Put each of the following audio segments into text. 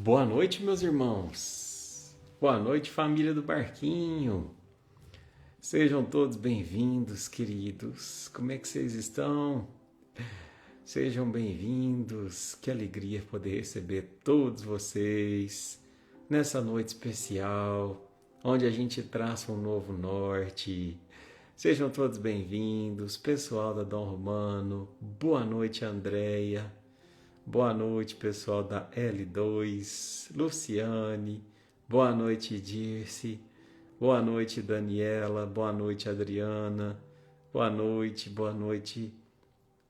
Boa noite, meus irmãos. Boa noite, família do Barquinho. Sejam todos bem-vindos, queridos. Como é que vocês estão? Sejam bem-vindos. Que alegria poder receber todos vocês nessa noite especial, onde a gente traça um novo norte. Sejam todos bem-vindos, pessoal da Dom Romano. Boa noite, Andréia. Boa noite, pessoal da L2, Luciane, boa noite, Dirce, boa noite, Daniela, boa noite, Adriana, boa noite,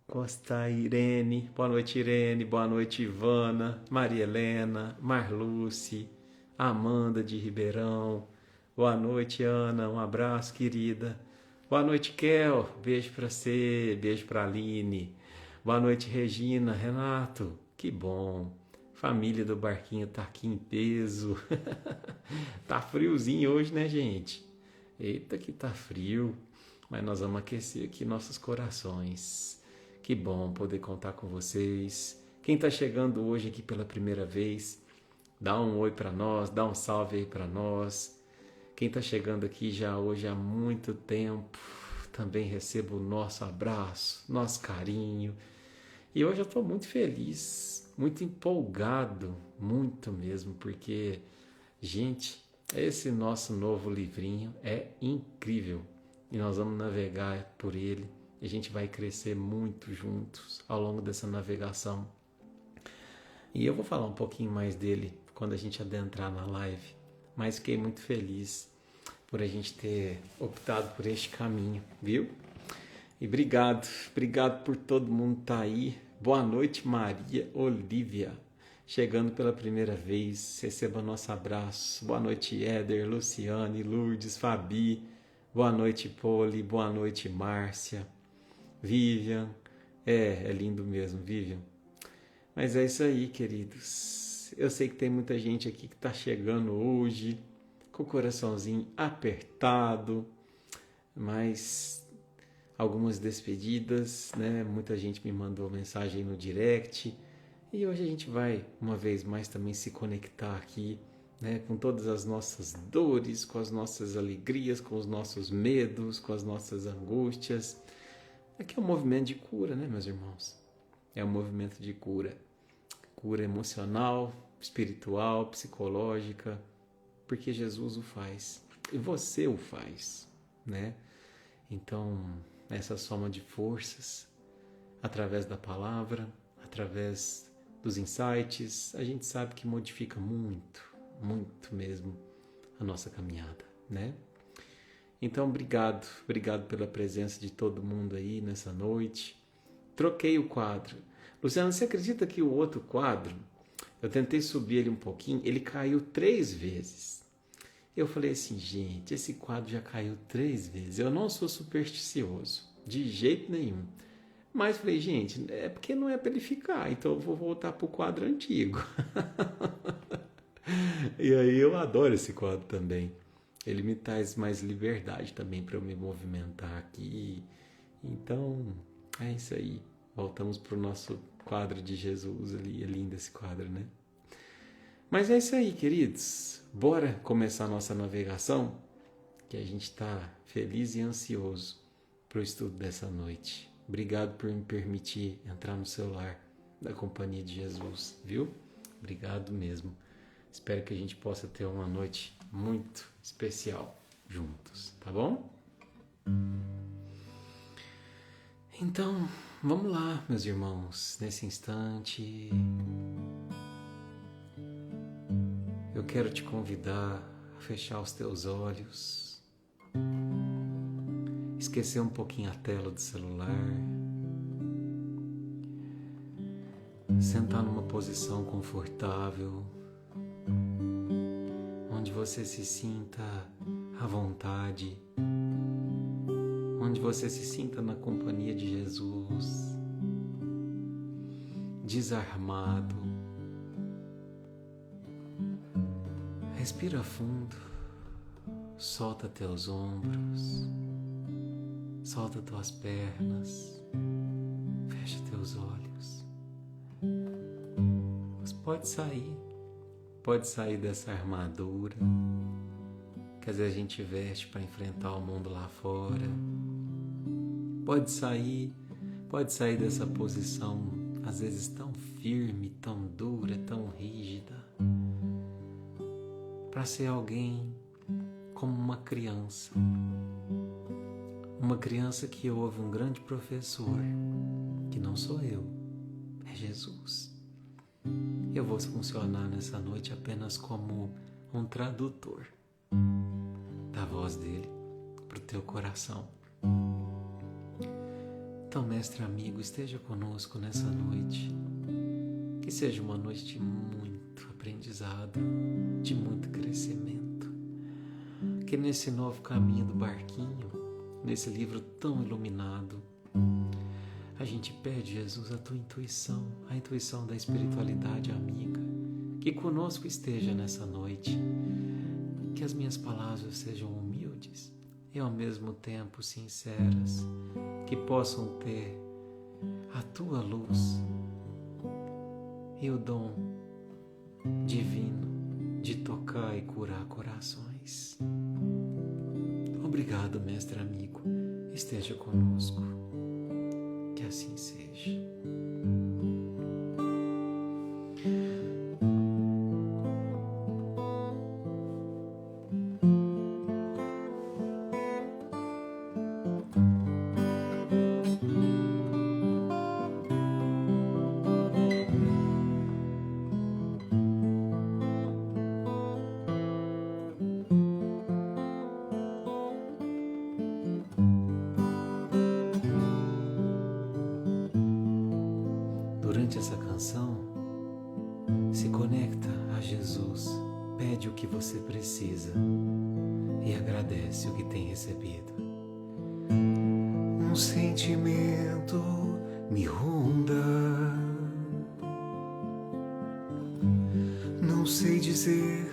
Costa Irene, boa noite, Ivana, Maria Helena, Marluce, Amanda de Ribeirão, boa noite, Ana, um abraço, querida, boa noite, Kel, beijo pra você, beijo pra Aline. Boa noite, Regina, Renato, que bom, família do Barquinho tá aqui em peso, tá friozinho hoje, né, gente? Eita que tá frio, mas nós vamos aquecer aqui nossos corações, que bom poder contar com vocês. Quem tá chegando hoje aqui pela primeira vez, dá um oi pra nós, dá um salve aí pra nós. Quem tá chegando aqui já hoje há muito tempo, também recebo o nosso abraço, nosso carinho. E hoje eu estou muito feliz, muito empolgado, muito mesmo, porque, gente, esse nosso novo livrinho é incrível. E nós vamos navegar por ele. E a gente vai crescer muito juntos ao longo dessa navegação. E eu vou falar um pouquinho mais dele quando a gente adentrar na live. Mas fiquei muito feliz por a gente ter optado por este caminho, viu? E obrigado por todo mundo estar aí. Boa noite, Maria Olívia, chegando pela primeira vez, receba nosso abraço. Boa noite, Éder, Luciane, Lourdes, Fabi, boa noite, Poli, boa noite, Márcia, Vivian, é lindo mesmo, Vivian. Mas é isso aí, queridos. Eu sei que tem muita gente aqui que está chegando hoje, com o coraçãozinho apertado, mas algumas despedidas, né? Muita gente me mandou mensagem no direct e hoje a gente vai uma vez mais também se conectar aqui, né? Com todas as nossas dores, com as nossas alegrias, com os nossos medos, com as nossas angústias. Aqui é um movimento de cura, né, meus irmãos? É um movimento de cura emocional, espiritual, psicológica, porque Jesus o faz e você o faz, né? Então, essa soma de forças, através da palavra, através dos insights, a gente sabe que modifica muito, muito mesmo a nossa caminhada, né? Então, obrigado pela presença de todo mundo aí nessa noite. Troquei o quadro. Luciano, você acredita que o outro quadro, eu tentei subir ele um pouquinho, ele caiu 3 vezes. Eu falei assim, gente, esse quadro já caiu 3 vezes. Eu não sou supersticioso, de jeito nenhum. Mas falei, gente, é porque não é para ele ficar, então eu vou voltar para o quadro antigo. E aí eu adoro esse quadro também. Ele me traz mais liberdade também para eu me movimentar aqui. Então, é isso aí. Voltamos para o nosso quadro de Jesus ali. É lindo esse quadro, né? Mas é isso aí, queridos. Bora começar a nossa navegação, que a gente está feliz e ansioso para o estudo dessa noite. Obrigado por me permitir entrar no seu lar da companhia de Jesus, viu? Obrigado mesmo. Espero que a gente possa ter uma noite muito especial juntos, tá bom? Então, vamos lá, meus irmãos, nesse instante. Eu quero te convidar a fechar os teus olhos, esquecer um pouquinho a tela do celular, sentar numa posição confortável, onde você se sinta à vontade, onde você se sinta na companhia de Jesus, desarmado. Respira fundo, solta teus ombros, solta tuas pernas, fecha teus olhos. Mas pode sair, pode sair dessa armadura que às vezes a gente veste para enfrentar o mundo lá fora. Pode sair dessa posição às vezes tão firme, tão dura, tão rígida, para ser alguém como uma criança que ouve um grande professor, que não sou eu, é Jesus. Eu vou funcionar nessa noite apenas como um tradutor da voz dele para o teu coração. Então, mestre amigo, esteja conosco nessa noite. Que seja uma noite de muito aprendizado, de muito crescimento. Que nesse novo caminho do barquinho, nesse livro tão iluminado, a gente pede, Jesus, a tua intuição, a intuição da espiritualidade amiga, que conosco esteja nessa noite. Que as minhas palavras sejam humildes e ao mesmo tempo sinceras, que possam ter a tua luz e o dom divino de tocar e curar corações. Obrigado, mestre amigo, esteja conosco, que assim seja. Durante essa canção, se conecta a Jesus, pede o que você precisa e agradece o que tem recebido. Um sentimento me ronda, não sei dizer,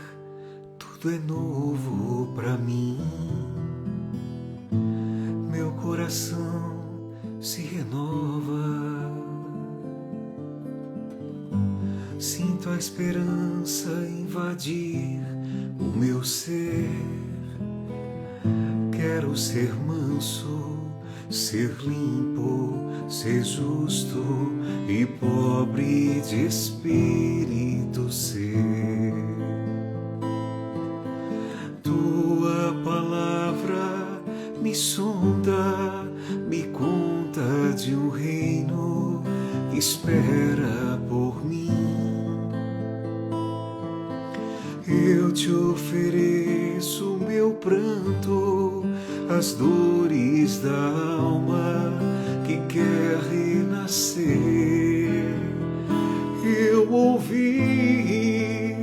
tudo é novo pra mim. Meu coração se renova, sinto a esperança invadir o meu ser. Quero ser manso, ser limpo, ser justo e pobre de espírito ser. Tua palavra me sonda, me conta de um reino que espera por mim. Eu te ofereço meu pranto, as dores da alma que quer renascer. Eu ouvi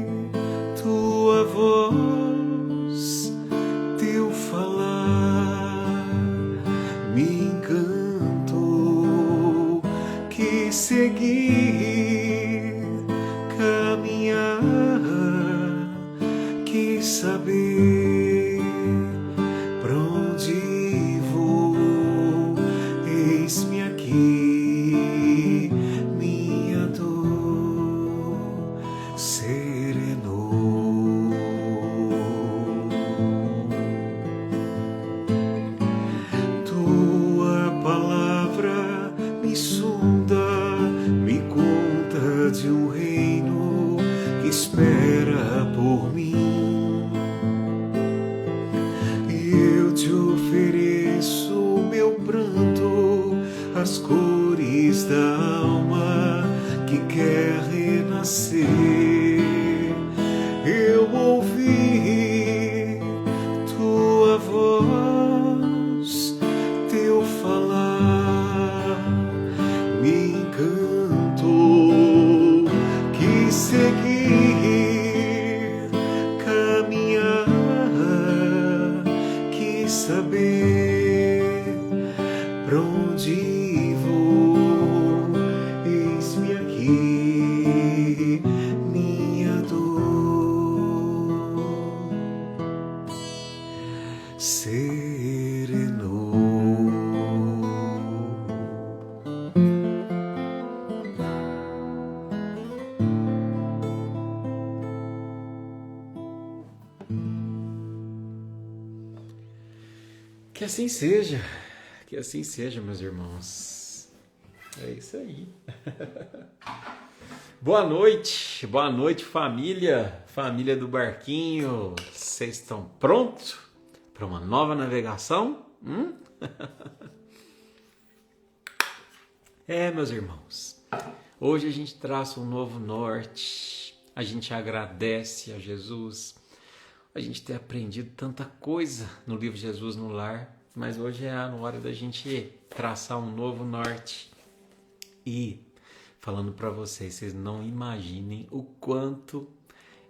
tua voz, teu falar me encantou, que seguir, caminhar, que saber pra onde vou. Eis-me aqui, minha dor serenou. Tua palavra me sonda, me conta de um reino que espera por mim. Eu te ofereço meu pranto, as cores da alma que quer renascer. Eu ouvi tua voz, teu falar me encantou, que seguir, caminhar, que saber pra onde vou. Eis-me aqui, minha dor serenou. Que assim seja, meus irmãos. É isso aí. Boa noite família do barquinho. Vocês estão prontos para uma nova navegação? Meus irmãos, hoje a gente traça um novo norte, a gente agradece a Jesus, a gente tem aprendido tanta coisa no livro Jesus no Lar, mas hoje é a hora da gente traçar um novo norte. E falando para vocês não imaginem o quanto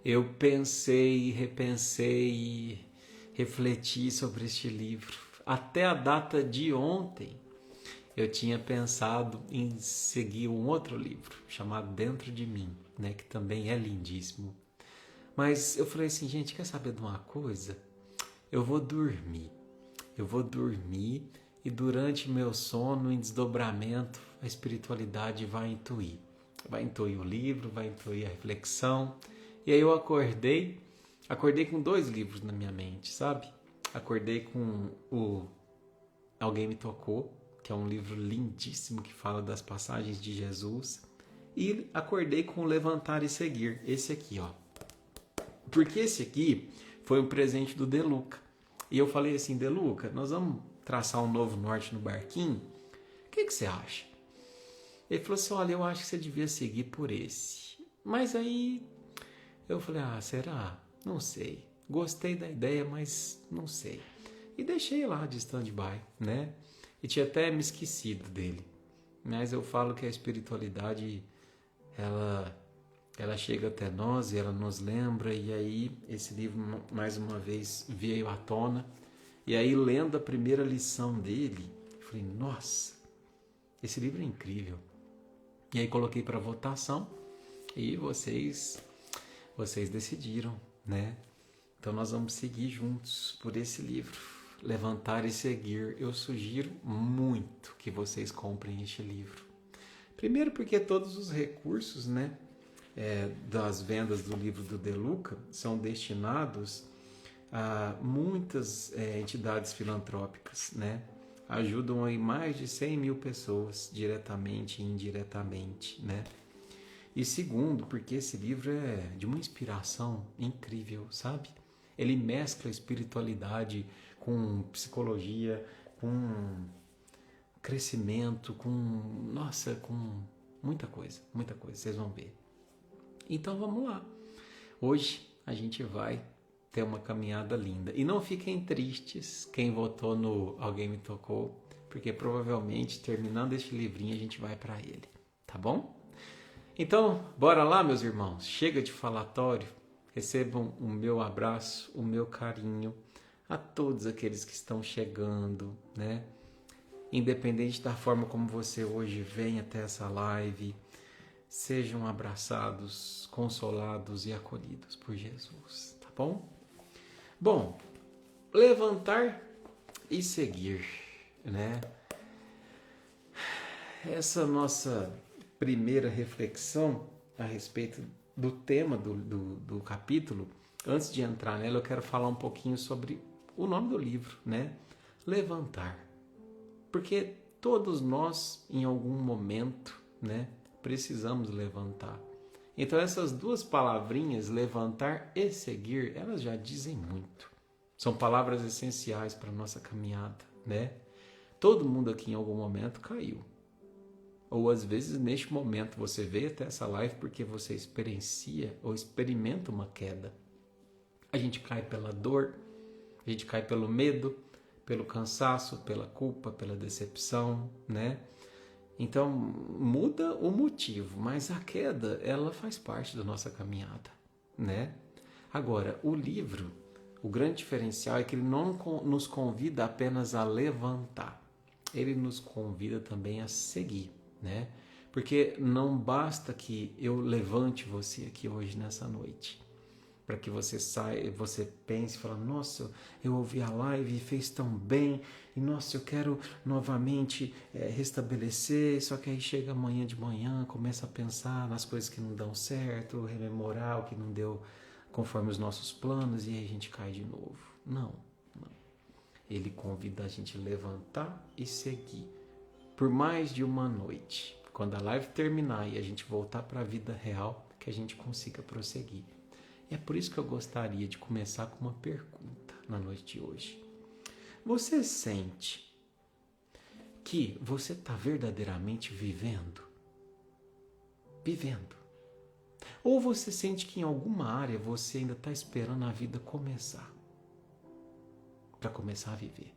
eu pensei, repensei e refleti sobre este livro. Até a data de ontem eu tinha pensado em seguir um outro livro chamado Dentro de Mim, né, que também é lindíssimo. Mas eu falei assim, gente, quer saber de uma coisa? Eu vou dormir e durante meu sono, em desdobramento, a espiritualidade vai intuir o livro, vai intuir a reflexão. E aí eu acordei com 2 livros na minha mente, sabe? Acordei com o Alguém Me Tocou, que é um livro lindíssimo que fala das passagens de Jesus. E acordei com o Levantar e Seguir, esse aqui, ó. Porque esse aqui foi um presente do Deluca. E eu falei assim, Deluca, nós vamos traçar um novo norte no barquinho? O que você acha? Ele falou assim, olha, eu acho que você devia seguir por esse. Mas aí eu falei, será? Não sei. Gostei da ideia, mas não sei. E deixei lá de stand-by, né? E tinha até me esquecido dele. Mas eu falo que a espiritualidade, ela chega até nós e ela nos lembra. E aí esse livro, mais uma vez, veio à tona. E aí, lendo a primeira lição dele, eu falei, nossa, esse livro é incrível. E aí coloquei para votação e vocês decidiram, né? Então nós vamos seguir juntos por esse livro, Levantar e Seguir. Eu sugiro muito que vocês comprem este livro. Primeiro porque todos os recursos, né, das vendas do livro do Deluca são destinados a muitas entidades filantrópicas, né? Ajudam aí mais de 100 mil pessoas, diretamente e indiretamente, né? E segundo, porque esse livro é de uma inspiração incrível, sabe? Ele mescla espiritualidade com psicologia, com crescimento, com muita coisa, vocês vão ver. Então vamos lá. Hoje a gente vai ter uma caminhada linda. E não fiquem tristes quem votou no Alguém Me Tocou, porque provavelmente terminando este livrinho a gente vai para ele, tá bom? Então, bora lá, meus irmãos. Chega de falatório. Recebam o meu abraço, o meu carinho a todos aqueles que estão chegando, né? Independente da forma como você hoje vem até essa live, sejam abraçados, consolados e acolhidos por Jesus, tá bom? Bom, levantar e seguir, né? Essa nossa primeira reflexão a respeito do tema do capítulo, antes de entrar nela, eu quero falar um pouquinho sobre o nome do livro, né? Levantar. Porque todos nós, em algum momento, né, precisamos levantar. Então essas 2 palavrinhas, levantar e seguir, elas já dizem muito. São palavras essenciais para a nossa caminhada, né? Todo mundo aqui em algum momento caiu. Ou às vezes neste momento você veio até essa live porque você experiencia ou experimenta uma queda. A gente cai pela dor, a gente cai pelo medo, pelo cansaço, pela culpa, pela decepção, né? Então, muda o motivo, mas a queda, ela faz parte da nossa caminhada, né? Agora, o livro, o grande diferencial é que ele não nos convida apenas a levantar, ele nos convida também a seguir, né? Porque não basta que eu levante você aqui hoje nessa noite, para que você saia, você pense e fale, nossa, eu ouvi a live e fez tão bem, e nossa, eu quero novamente restabelecer, só que aí chega amanhã de manhã, começa a pensar nas coisas que não dão certo, rememorar o que não deu conforme os nossos planos, e aí a gente cai de novo. Não. ele convida a gente a levantar e seguir por mais de uma noite. Quando a live terminar e a gente voltar para a vida real, que a gente consiga prosseguir. E é por isso que eu gostaria de começar com uma pergunta na noite de hoje. Você sente que você está verdadeiramente vivendo? Vivendo. Ou você sente que em alguma área você ainda está esperando a vida começar? Para começar a viver.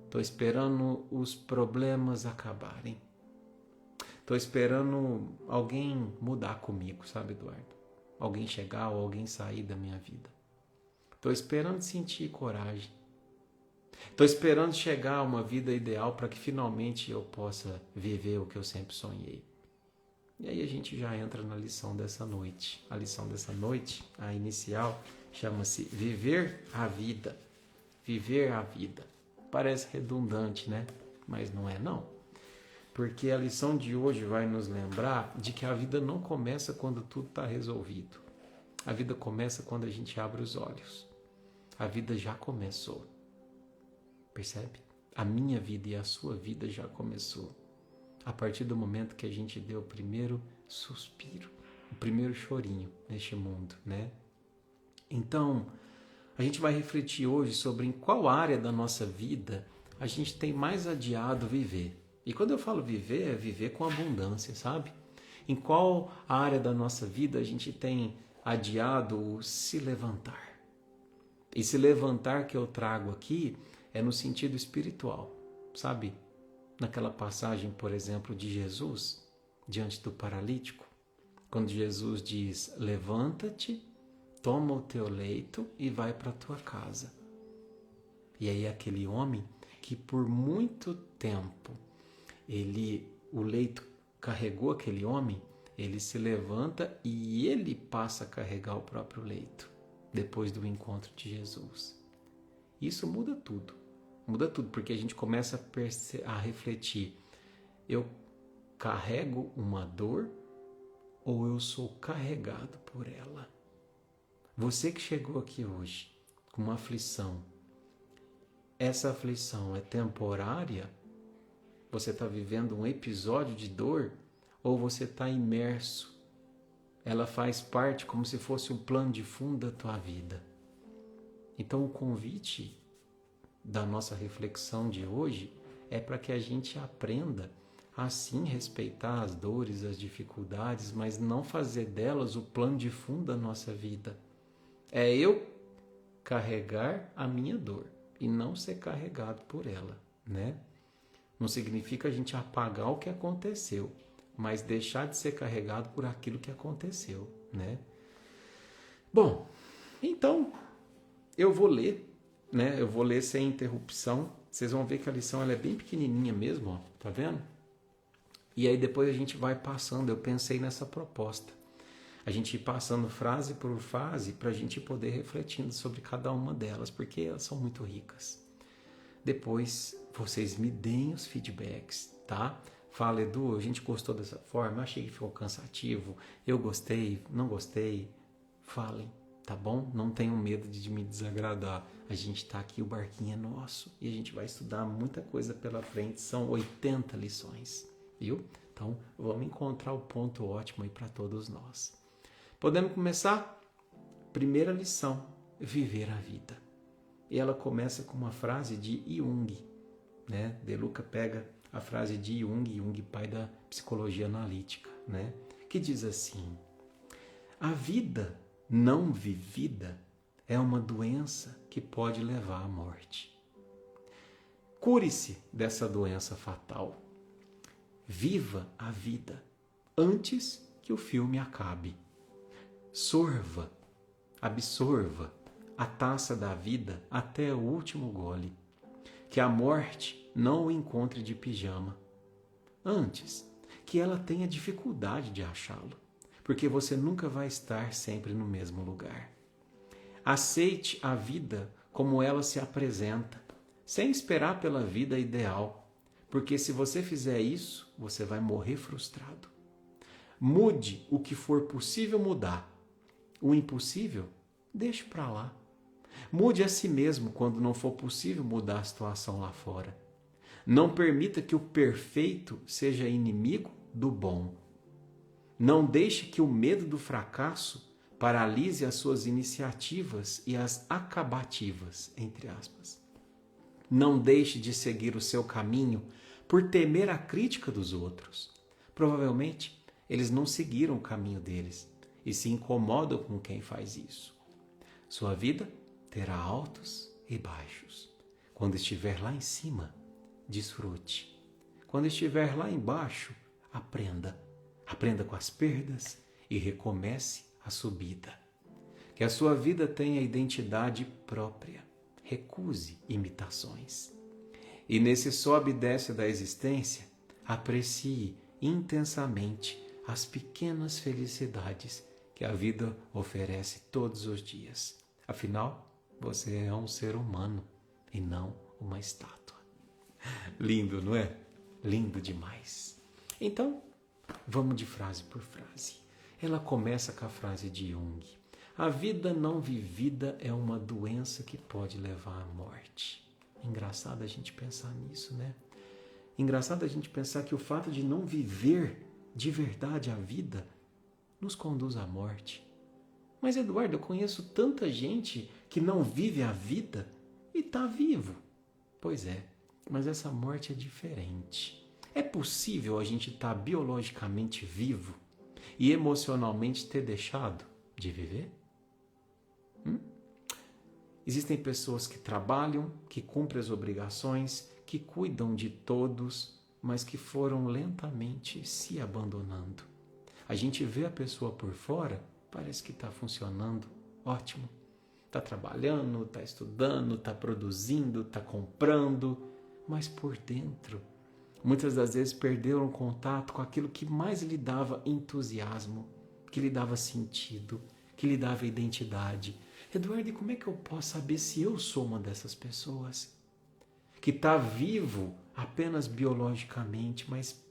Estou esperando os problemas acabarem. Estou esperando alguém mudar comigo, sabe, Eduardo? Alguém chegar ou alguém sair da minha vida. Estou esperando sentir coragem. Estou esperando chegar a uma vida ideal para que finalmente eu possa viver o que eu sempre sonhei. E aí a gente já entra na lição dessa noite. A lição dessa noite, a inicial, chama-se Viver a Vida. Viver a vida. Parece redundante, né? Mas não é não. Porque a lição de hoje vai nos lembrar de que a vida não começa quando tudo está resolvido. A vida começa quando a gente abre os olhos. A vida já começou. Percebe? A minha vida e a sua vida já começou. A partir do momento que a gente deu o primeiro suspiro, o primeiro chorinho neste mundo, né? Então, a gente vai refletir hoje sobre em qual área da nossa vida a gente tem mais adiado viver. E quando eu falo viver, é viver com abundância, sabe? Em qual área da nossa vida a gente tem adiado o se levantar. E se levantar que eu trago aqui é no sentido espiritual, sabe? Naquela passagem, por exemplo, de Jesus, diante do paralítico, quando Jesus diz, levanta-te, toma o teu leito e vai para a tua casa. E aí aquele homem que por muito tempo o leito carregou aquele homem, ele se levanta e ele passa a carregar o próprio leito, depois do encontro de Jesus. Isso muda tudo, porque a gente começa a refletir, eu carrego uma dor ou eu sou carregado por ela? Você que chegou aqui hoje com uma aflição, essa aflição é temporária? Você está vivendo um episódio de dor ou você está imerso? Ela faz parte como se fosse um plano de fundo da tua vida. Então o convite da nossa reflexão de hoje é para que a gente aprenda a sim respeitar as dores, as dificuldades, mas não fazer delas o plano de fundo da nossa vida. É eu carregar a minha dor e não ser carregado por ela, né? Não significa a gente apagar o que aconteceu, mas deixar de ser carregado por aquilo que aconteceu, né? Bom, então eu vou ler, né? Eu vou ler sem interrupção. Vocês vão ver que a lição ela é bem pequenininha mesmo, ó, tá vendo? E aí depois a gente vai passando. Eu pensei nessa proposta. A gente ir passando frase por frase para a gente poder refletindo sobre cada uma delas, porque elas são muito ricas. Depois vocês me deem os feedbacks, tá? Fala, Edu, a gente gostou dessa forma, achei que ficou cansativo, eu gostei, não gostei. Falem, tá bom? Não tenham medo de me desagradar. A gente tá aqui, o barquinho é nosso e a gente vai estudar muita coisa pela frente. São 80 lições, viu? Então vamos encontrar o ponto ótimo aí para todos nós. Podemos começar? Primeira lição, viver a vida. E ela começa com uma frase de Jung, né? De Luca pega a frase de Jung, pai da psicologia analítica, né? Que diz assim, a vida não vivida é uma doença que pode levar à morte. Cure-se dessa doença fatal. Viva a vida antes que o filme acabe. Sorva, absorva a taça da vida até o último gole. Que a morte não o encontre de pijama. Antes, que ela tenha dificuldade de achá-lo, porque você nunca vai estar sempre no mesmo lugar. Aceite a vida como ela se apresenta, sem esperar pela vida ideal, porque se você fizer isso, você vai morrer frustrado. Mude o que for possível mudar. O impossível, deixe para lá. Mude a si mesmo quando não for possível mudar a situação lá fora. Não permita que o perfeito seja inimigo do bom. Não deixe que o medo do fracasso paralise as suas iniciativas e as acabativas, entre aspas. Não deixe de seguir o seu caminho por temer a crítica dos outros. Provavelmente, eles não seguiram o caminho deles e se incomodam com quem faz isso. Sua vida terá altos e baixos. Quando estiver lá em cima, desfrute. Quando estiver lá embaixo, aprenda. Aprenda com as perdas e recomece a subida. Que a sua vida tenha identidade própria. Recuse imitações. E nesse sobe e desce da existência, aprecie intensamente as pequenas felicidades que a vida oferece todos os dias. Afinal, você é um ser humano e não uma estátua. Lindo, não é? Lindo demais. Então, vamos de frase por frase. Ela começa com a frase de Jung. A vida não vivida é uma doença que pode levar à morte. Engraçado a gente pensar nisso, né? Engraçado a gente pensar que o fato de não viver de verdade a vida nos conduz à morte. Mas, Eduardo, eu conheço tanta gente que não vive a vida e está vivo. Pois é, mas essa morte é diferente. É possível a gente estar biologicamente vivo e emocionalmente ter deixado de viver? Existem pessoas que trabalham, que cumprem as obrigações, que cuidam de todos, mas que foram lentamente se abandonando. A gente vê a pessoa por fora, parece que está funcionando, ótimo. Está trabalhando, está estudando, está produzindo, está comprando, mas por dentro, muitas das vezes perderam contato com aquilo que mais lhe dava entusiasmo, que lhe dava sentido, que lhe dava identidade. Eduardo, e como é que eu posso saber se eu sou uma dessas pessoas? Que está vivo apenas biologicamente, mas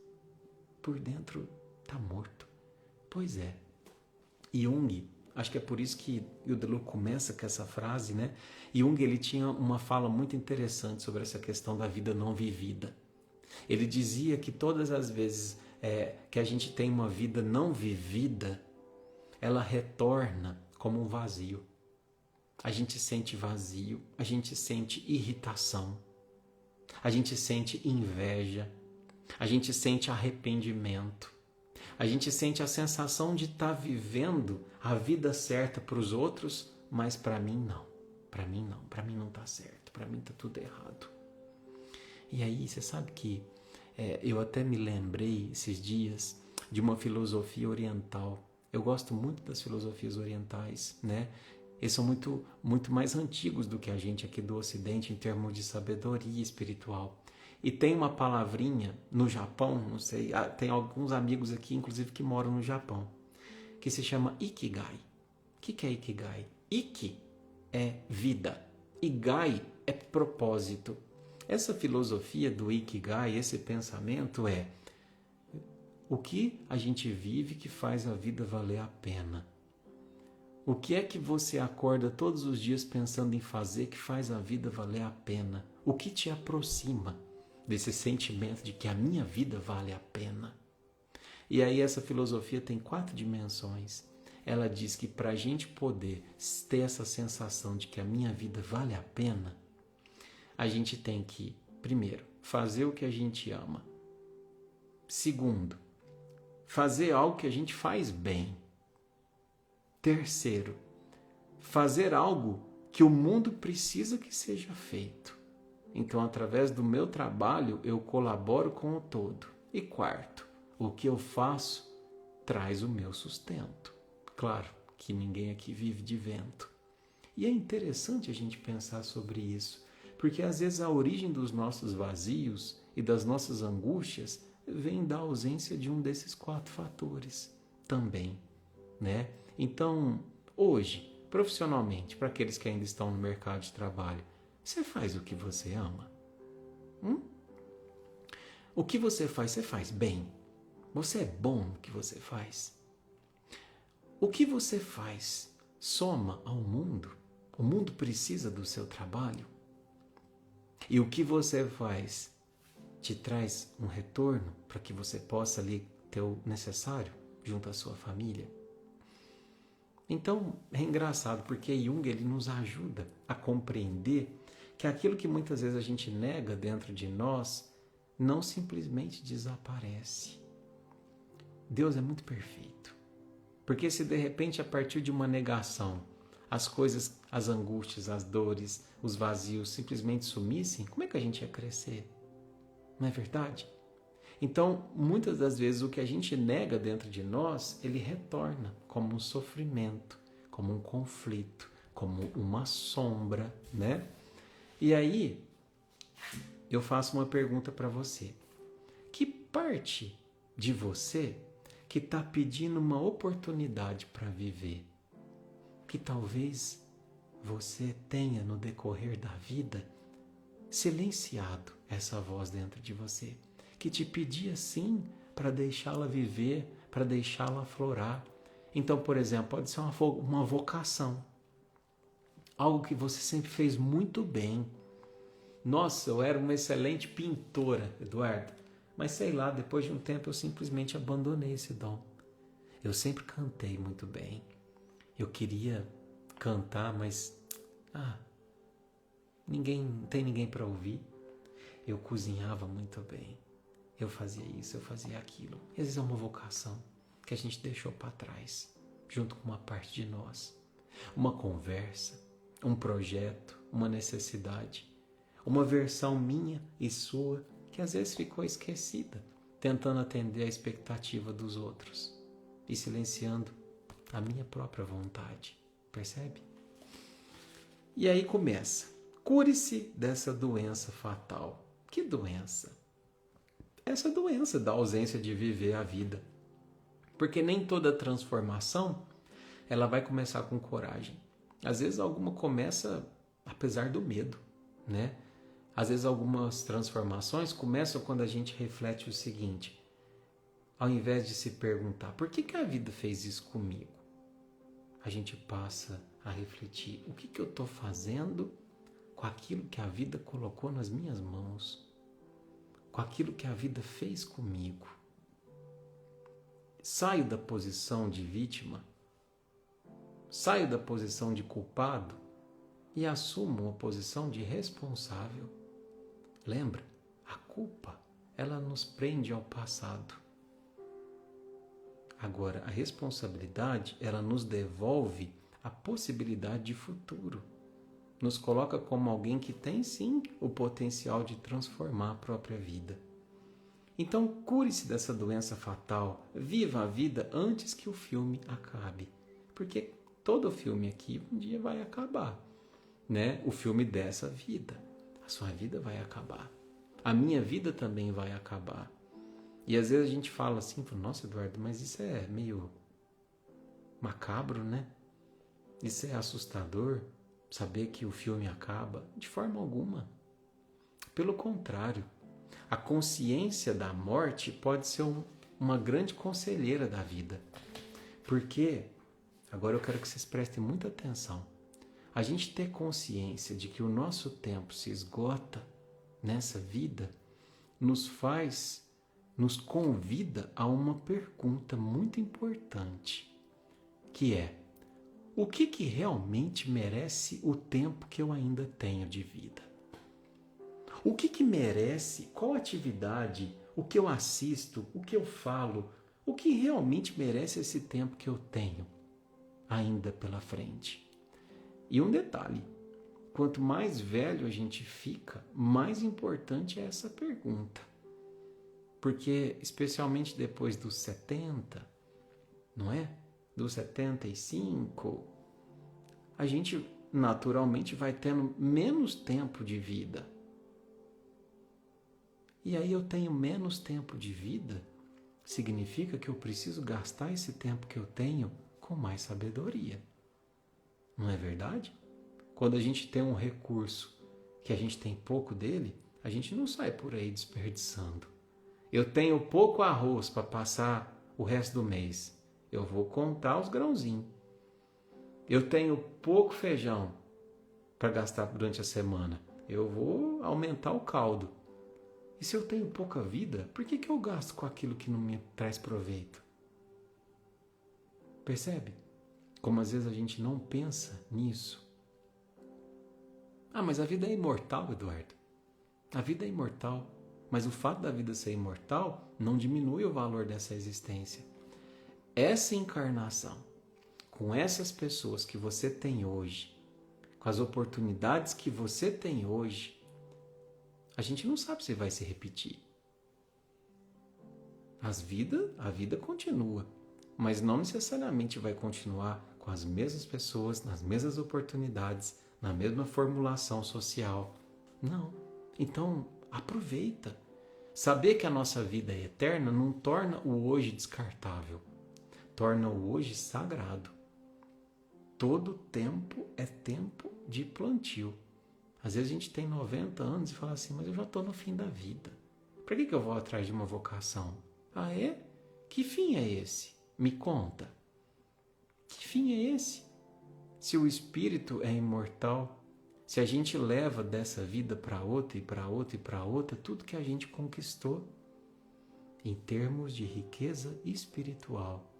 por dentro está morto. Pois é. Jung, acho que é por isso que o Deleuze começa com essa frase, né? Jung, ele tinha uma fala muito interessante sobre essa questão da vida não vivida. Ele dizia que todas as vezes que a gente tem uma vida não vivida, ela retorna como um vazio. A gente sente vazio, a gente sente irritação, a gente sente inveja, a gente sente arrependimento, a gente sente a sensação de estar vivendo a vida certa para os outros, mas para mim não, para mim não está certo, para mim está tudo errado. E aí você sabe que eu até me lembrei esses dias de uma filosofia oriental. Eu gosto muito das filosofias orientais, né? Eles são muito mais antigos do que a gente aqui do Ocidente em termos de sabedoria espiritual. E tem uma palavrinha no Japão, não sei, tem alguns amigos aqui, inclusive, que moram no Japão, que se chama Ikigai. O que é Ikigai? Iki é vida, Igai é propósito. Essa filosofia do Ikigai, esse pensamento é o que a gente vive que faz a vida valer a pena. O que é que você acorda todos os dias pensando em fazer que faz a vida valer a pena? O que te aproxima desse sentimento de que a minha vida vale a pena? E aí essa filosofia tem 4 dimensões. Ela diz que para a gente poder ter essa sensação de que a minha vida vale a pena, a gente tem que, primeiro, fazer o que a gente ama. Segundo, fazer algo que a gente faz bem. Terceiro, fazer algo que o mundo precisa que seja feito. Então, através do meu trabalho, eu colaboro com o todo. E quarto, o que eu faço traz o meu sustento. Claro que ninguém aqui vive de vento. E é interessante a gente pensar sobre isso, porque às vezes a origem dos nossos vazios e das nossas angústias vem da ausência de um desses 4 fatores também, né? Então, hoje, profissionalmente, para aqueles que ainda estão no mercado de trabalho, você faz o que você ama? O que você faz bem? Você é bom no que você faz? O que você faz soma ao mundo? O mundo precisa do seu trabalho. E o que você faz te traz um retorno para que você possa ali ter o necessário junto à sua família. Então, é engraçado porque Jung ele nos ajuda a compreender que aquilo que muitas vezes a gente nega dentro de nós não simplesmente desaparece. Deus é muito perfeito. Porque se de repente a partir de uma negação as coisas, as angústias, as dores, os vazios simplesmente sumissem, como é que a gente ia crescer? Não é verdade? Então, muitas das vezes o que a gente nega dentro de nós, ele retorna como um sofrimento, como um conflito, como uma sombra, né? E aí, eu faço uma pergunta para você. Que parte de você que está pedindo uma oportunidade para viver, que talvez você tenha no decorrer da vida silenciado essa voz dentro de você, que te pedia sim para deixá-la viver, para deixá-la aflorar. Então, por exemplo, pode ser uma vocação, algo que você sempre fez muito bem. Nossa, eu era uma excelente pintora, Eduardo, mas sei lá, depois de um tempo eu simplesmente abandonei esse dom. Eu sempre cantei muito bem. Eu queria cantar, mas não tem ninguém para ouvir. Eu cozinhava muito bem. Eu fazia isso, eu fazia aquilo. Às vezes é uma vocação que a gente deixou para trás, junto com uma parte de nós. Uma conversa, um projeto, uma necessidade, uma versão minha e sua que às vezes ficou esquecida, tentando atender a expectativa dos outros e silenciando a minha própria vontade. Percebe? E aí começa. Cure-se dessa doença fatal. Que doença? Essa doença da ausência de viver a vida. Porque nem toda transformação ela vai começar com coragem. Às vezes alguma começa apesar do medo, né? Às vezes algumas transformações começam quando a gente reflete o seguinte: ao invés de se perguntar por que a vida fez isso comigo, a gente passa a refletir o que eu estou fazendo com aquilo que a vida colocou nas minhas mãos, com aquilo que a vida fez comigo. Saio da posição de vítima, saio da posição de culpado e assumo uma posição de responsável. Lembra? A culpa, ela nos prende ao passado. Agora, a responsabilidade, ela nos devolve a possibilidade de futuro. Nos coloca como alguém que tem sim o potencial de transformar a própria vida. Então, cure-se dessa doença fatal. Viva a vida antes que o filme acabe. Porque todo filme aqui um dia vai acabar, né? O filme dessa vida. A sua vida vai acabar. A minha vida também vai acabar. E às vezes a gente fala assim, nossa, Eduardo, mas isso é meio macabro, né? Isso é assustador, saber que o filme acaba. De forma alguma. Pelo contrário, a consciência da morte pode ser uma grande conselheira da vida. Porque, agora eu quero que vocês prestem muita atenção, a gente ter consciência de que o nosso tempo se esgota nessa vida, nos convida a uma pergunta muito importante, que é: o que realmente merece o tempo que eu ainda tenho de vida? O que merece, qual atividade, o que eu assisto, o que eu falo, o que realmente merece esse tempo que eu tenho ainda pela frente? E um detalhe, quanto mais velho a gente fica, mais importante é essa pergunta. Porque, especialmente depois dos 70, não é? Dos 75, a gente naturalmente vai tendo menos tempo de vida. E aí eu tenho menos tempo de vida, significa que eu preciso gastar esse tempo que eu tenho com mais sabedoria. Não é verdade? Quando a gente tem um recurso que a gente tem pouco dele, a gente não sai por aí desperdiçando. Eu tenho pouco arroz para passar o resto do mês. Eu vou contar os grãozinhos. Eu tenho pouco feijão. para gastar durante a semana. Eu vou aumentar o caldo. E se eu tenho pouca vida, por que eu gasto com aquilo que não me traz proveito? Percebe? Como às vezes a gente não pensa nisso. Ah, mas a vida é imortal, Eduardo. A vida é imortal. Mas o fato da vida ser imortal não diminui o valor dessa existência. Essa encarnação, com essas pessoas que você tem hoje, com as oportunidades que você tem hoje, a gente não sabe se vai se repetir. A vida continua, mas não necessariamente vai continuar com as mesmas pessoas, nas mesmas oportunidades, na mesma formulação social. Não. Então, aproveita. Saber que a nossa vida é eterna não torna o hoje descartável, torna o hoje sagrado. Todo tempo é tempo de plantio. Às vezes a gente tem 90 anos e fala assim, mas eu já estou no fim da vida. Para que eu vou atrás de uma vocação? Ah, é? Que fim é esse? Me conta. Que fim é esse? Se o espírito é imortal, se a gente leva dessa vida para outra e para outra e para outra, tudo que a gente conquistou em termos de riqueza espiritual.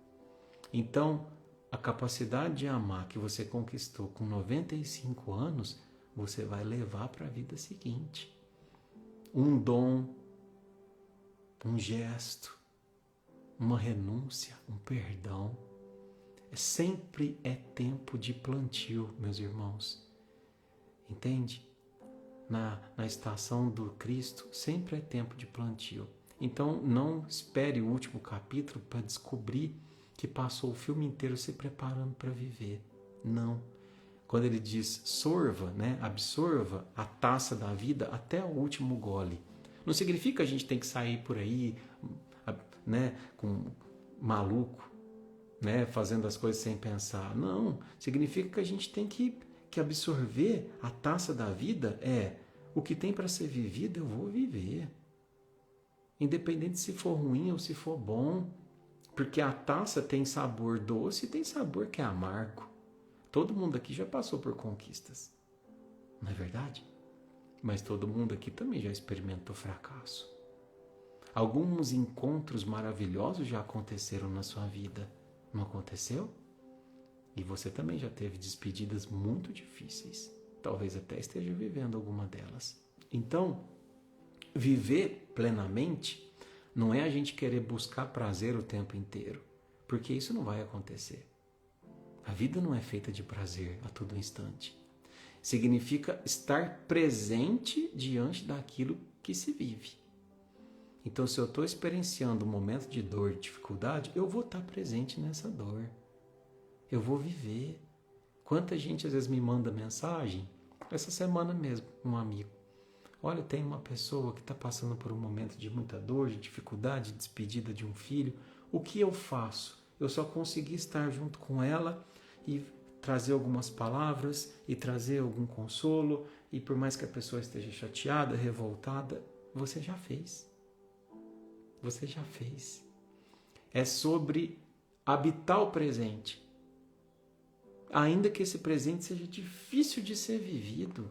Então, a capacidade de amar que você conquistou com 95 anos, você vai levar para a vida seguinte. Um dom, um gesto, uma renúncia, um perdão. Sempre é tempo de plantio, meus irmãos. Entende? Na estação do Cristo, sempre é tempo de plantio. Então, não espere o último capítulo para descobrir que passou o filme inteiro se preparando para viver. Não. Quando ele diz sorva, né, absorva a taça da vida até o último gole. Não significa que a gente tem que sair por aí, né, com maluco, né, fazendo as coisas sem pensar. Não. Significa que a gente tem que absorver a taça da vida. O que tem para ser vivido, eu vou viver. Independente se for ruim ou se for bom. Porque a taça tem sabor doce e tem sabor que é amargo. Todo mundo aqui já passou por conquistas. Não é verdade? Mas todo mundo aqui também já experimentou fracasso. Alguns encontros maravilhosos já aconteceram na sua vida. Não aconteceu? E você também já teve despedidas muito difíceis. Talvez até esteja vivendo alguma delas. Então, viver plenamente não é a gente querer buscar prazer o tempo inteiro, porque isso não vai acontecer. A vida não é feita de prazer a todo instante. Significa estar presente diante daquilo que se vive. Então, se eu estou experienciando um momento de dor, de dificuldade, eu vou estar presente nessa dor. Eu vou viver. Quanta gente às vezes me manda mensagem, essa semana mesmo, um amigo. Olha, tem uma pessoa que está passando por um momento de muita dor, de dificuldade, de despedida de um filho. O que eu faço? Eu só consegui estar junto com ela e trazer algumas palavras e trazer algum consolo. E por mais que a pessoa esteja chateada, revoltada, você já fez. Você já fez. É sobre habitar o presente. Ainda que esse presente seja difícil de ser vivido.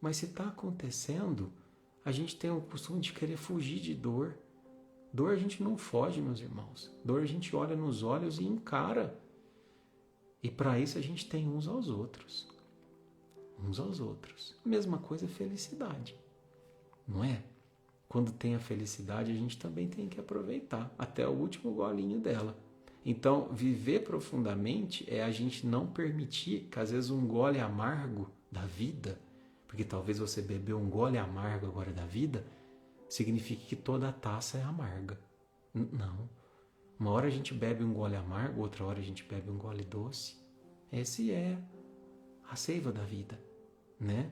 Mas se está acontecendo, a gente tem o costume de querer fugir de dor. Dor a gente não foge, meus irmãos. Dor a gente olha nos olhos e encara. E para isso a gente tem uns aos outros. Uns aos outros. Mesma coisa é felicidade. Não é? Quando tem a felicidade, a gente também tem que aproveitar até o último golinho dela. Então, viver profundamente é a gente não permitir que às vezes um gole amargo da vida, porque talvez você bebeu um gole amargo agora da vida, significa que toda a taça é amarga. Não. Uma hora a gente bebe um gole amargo, outra hora a gente bebe um gole doce. Esse é a seiva da vida, né?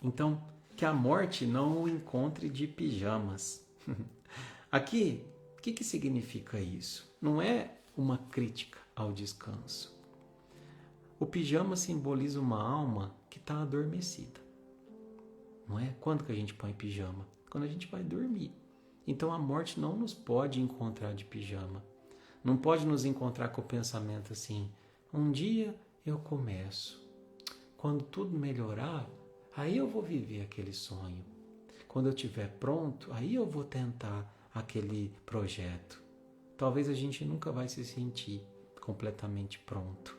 Então, que a morte não o encontre de pijamas. Aqui, o que significa isso? Não é uma crítica ao descanso. O pijama simboliza uma alma que está adormecida. Não é? Quando que a gente põe pijama? Quando a gente vai dormir. Então a morte não nos pode encontrar de pijama. Não pode nos encontrar com o pensamento assim, um dia eu começo. quando tudo melhorar, aí eu vou viver aquele sonho. Quando eu estiver pronto, aí eu vou tentar aquele projeto. Talvez a gente nunca vai se sentir completamente pronto.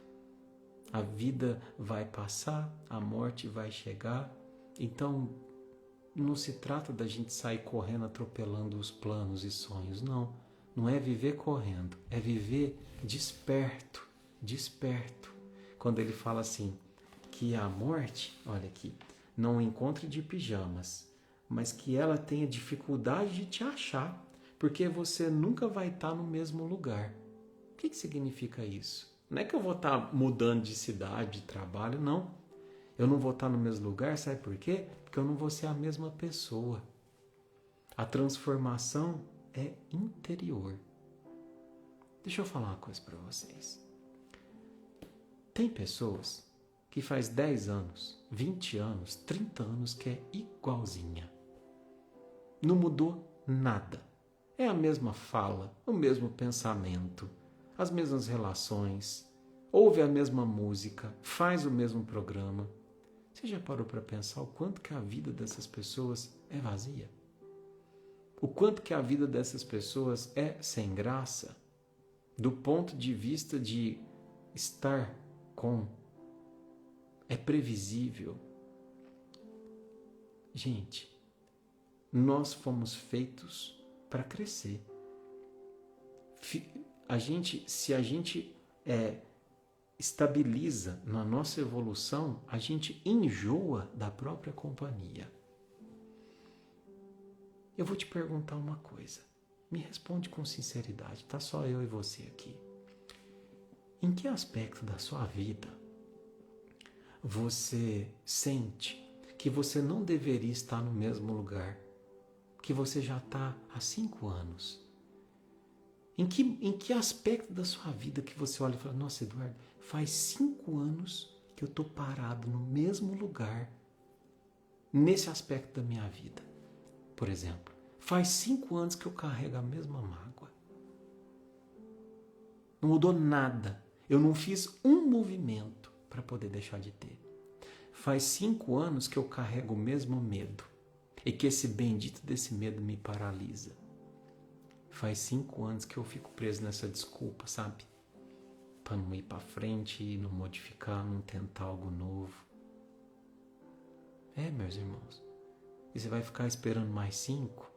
A vida vai passar, a morte vai chegar, então não se trata da gente sair correndo, atropelando os planos e sonhos, não. Não é viver correndo, é viver desperto, desperto. Quando ele fala assim, que a morte, olha aqui, não encontre de pijamas, mas que ela tenha dificuldade de te achar, porque você nunca vai estar no mesmo lugar. O que significa isso? Não é que eu vou estar mudando de cidade, de trabalho, não. Eu não vou estar no mesmo lugar, sabe por quê? Porque eu não vou ser a mesma pessoa. A transformação é interior. Deixa eu falar uma coisa para vocês. Tem pessoas que faz 10 anos, 20 anos, 30 anos que é igualzinha. Não mudou nada. É a mesma fala, o mesmo pensamento, as mesmas relações, ouve a mesma música, faz o mesmo programa. Você já parou para pensar o quanto que a vida dessas pessoas é vazia? O quanto que a vida dessas pessoas é sem graça? Do ponto de vista de estar com. É previsível. Gente, nós fomos feitos para crescer. Se a gente estabiliza na nossa evolução, a gente enjoa da própria companhia. Eu vou te perguntar uma coisa. Me responde com sinceridade, tá só eu e você aqui. Em que aspecto da sua vida você sente que você não deveria estar no mesmo lugar que você já está há 5 anos? Em que aspecto da sua vida que você olha e fala, nossa, Eduardo, faz 5 anos que eu estou parado no mesmo lugar nesse aspecto da minha vida? Por exemplo, faz 5 anos que eu carrego a mesma mágoa. Não mudou nada. Eu não fiz um movimento para poder deixar de ter. Faz 5 anos que eu carrego o mesmo medo e que esse bendito desse medo me paralisa. Faz 5 anos que eu fico preso nessa desculpa, sabe? Para não ir para frente, não modificar, não tentar algo novo. Meus irmãos. E você vai ficar esperando mais 5?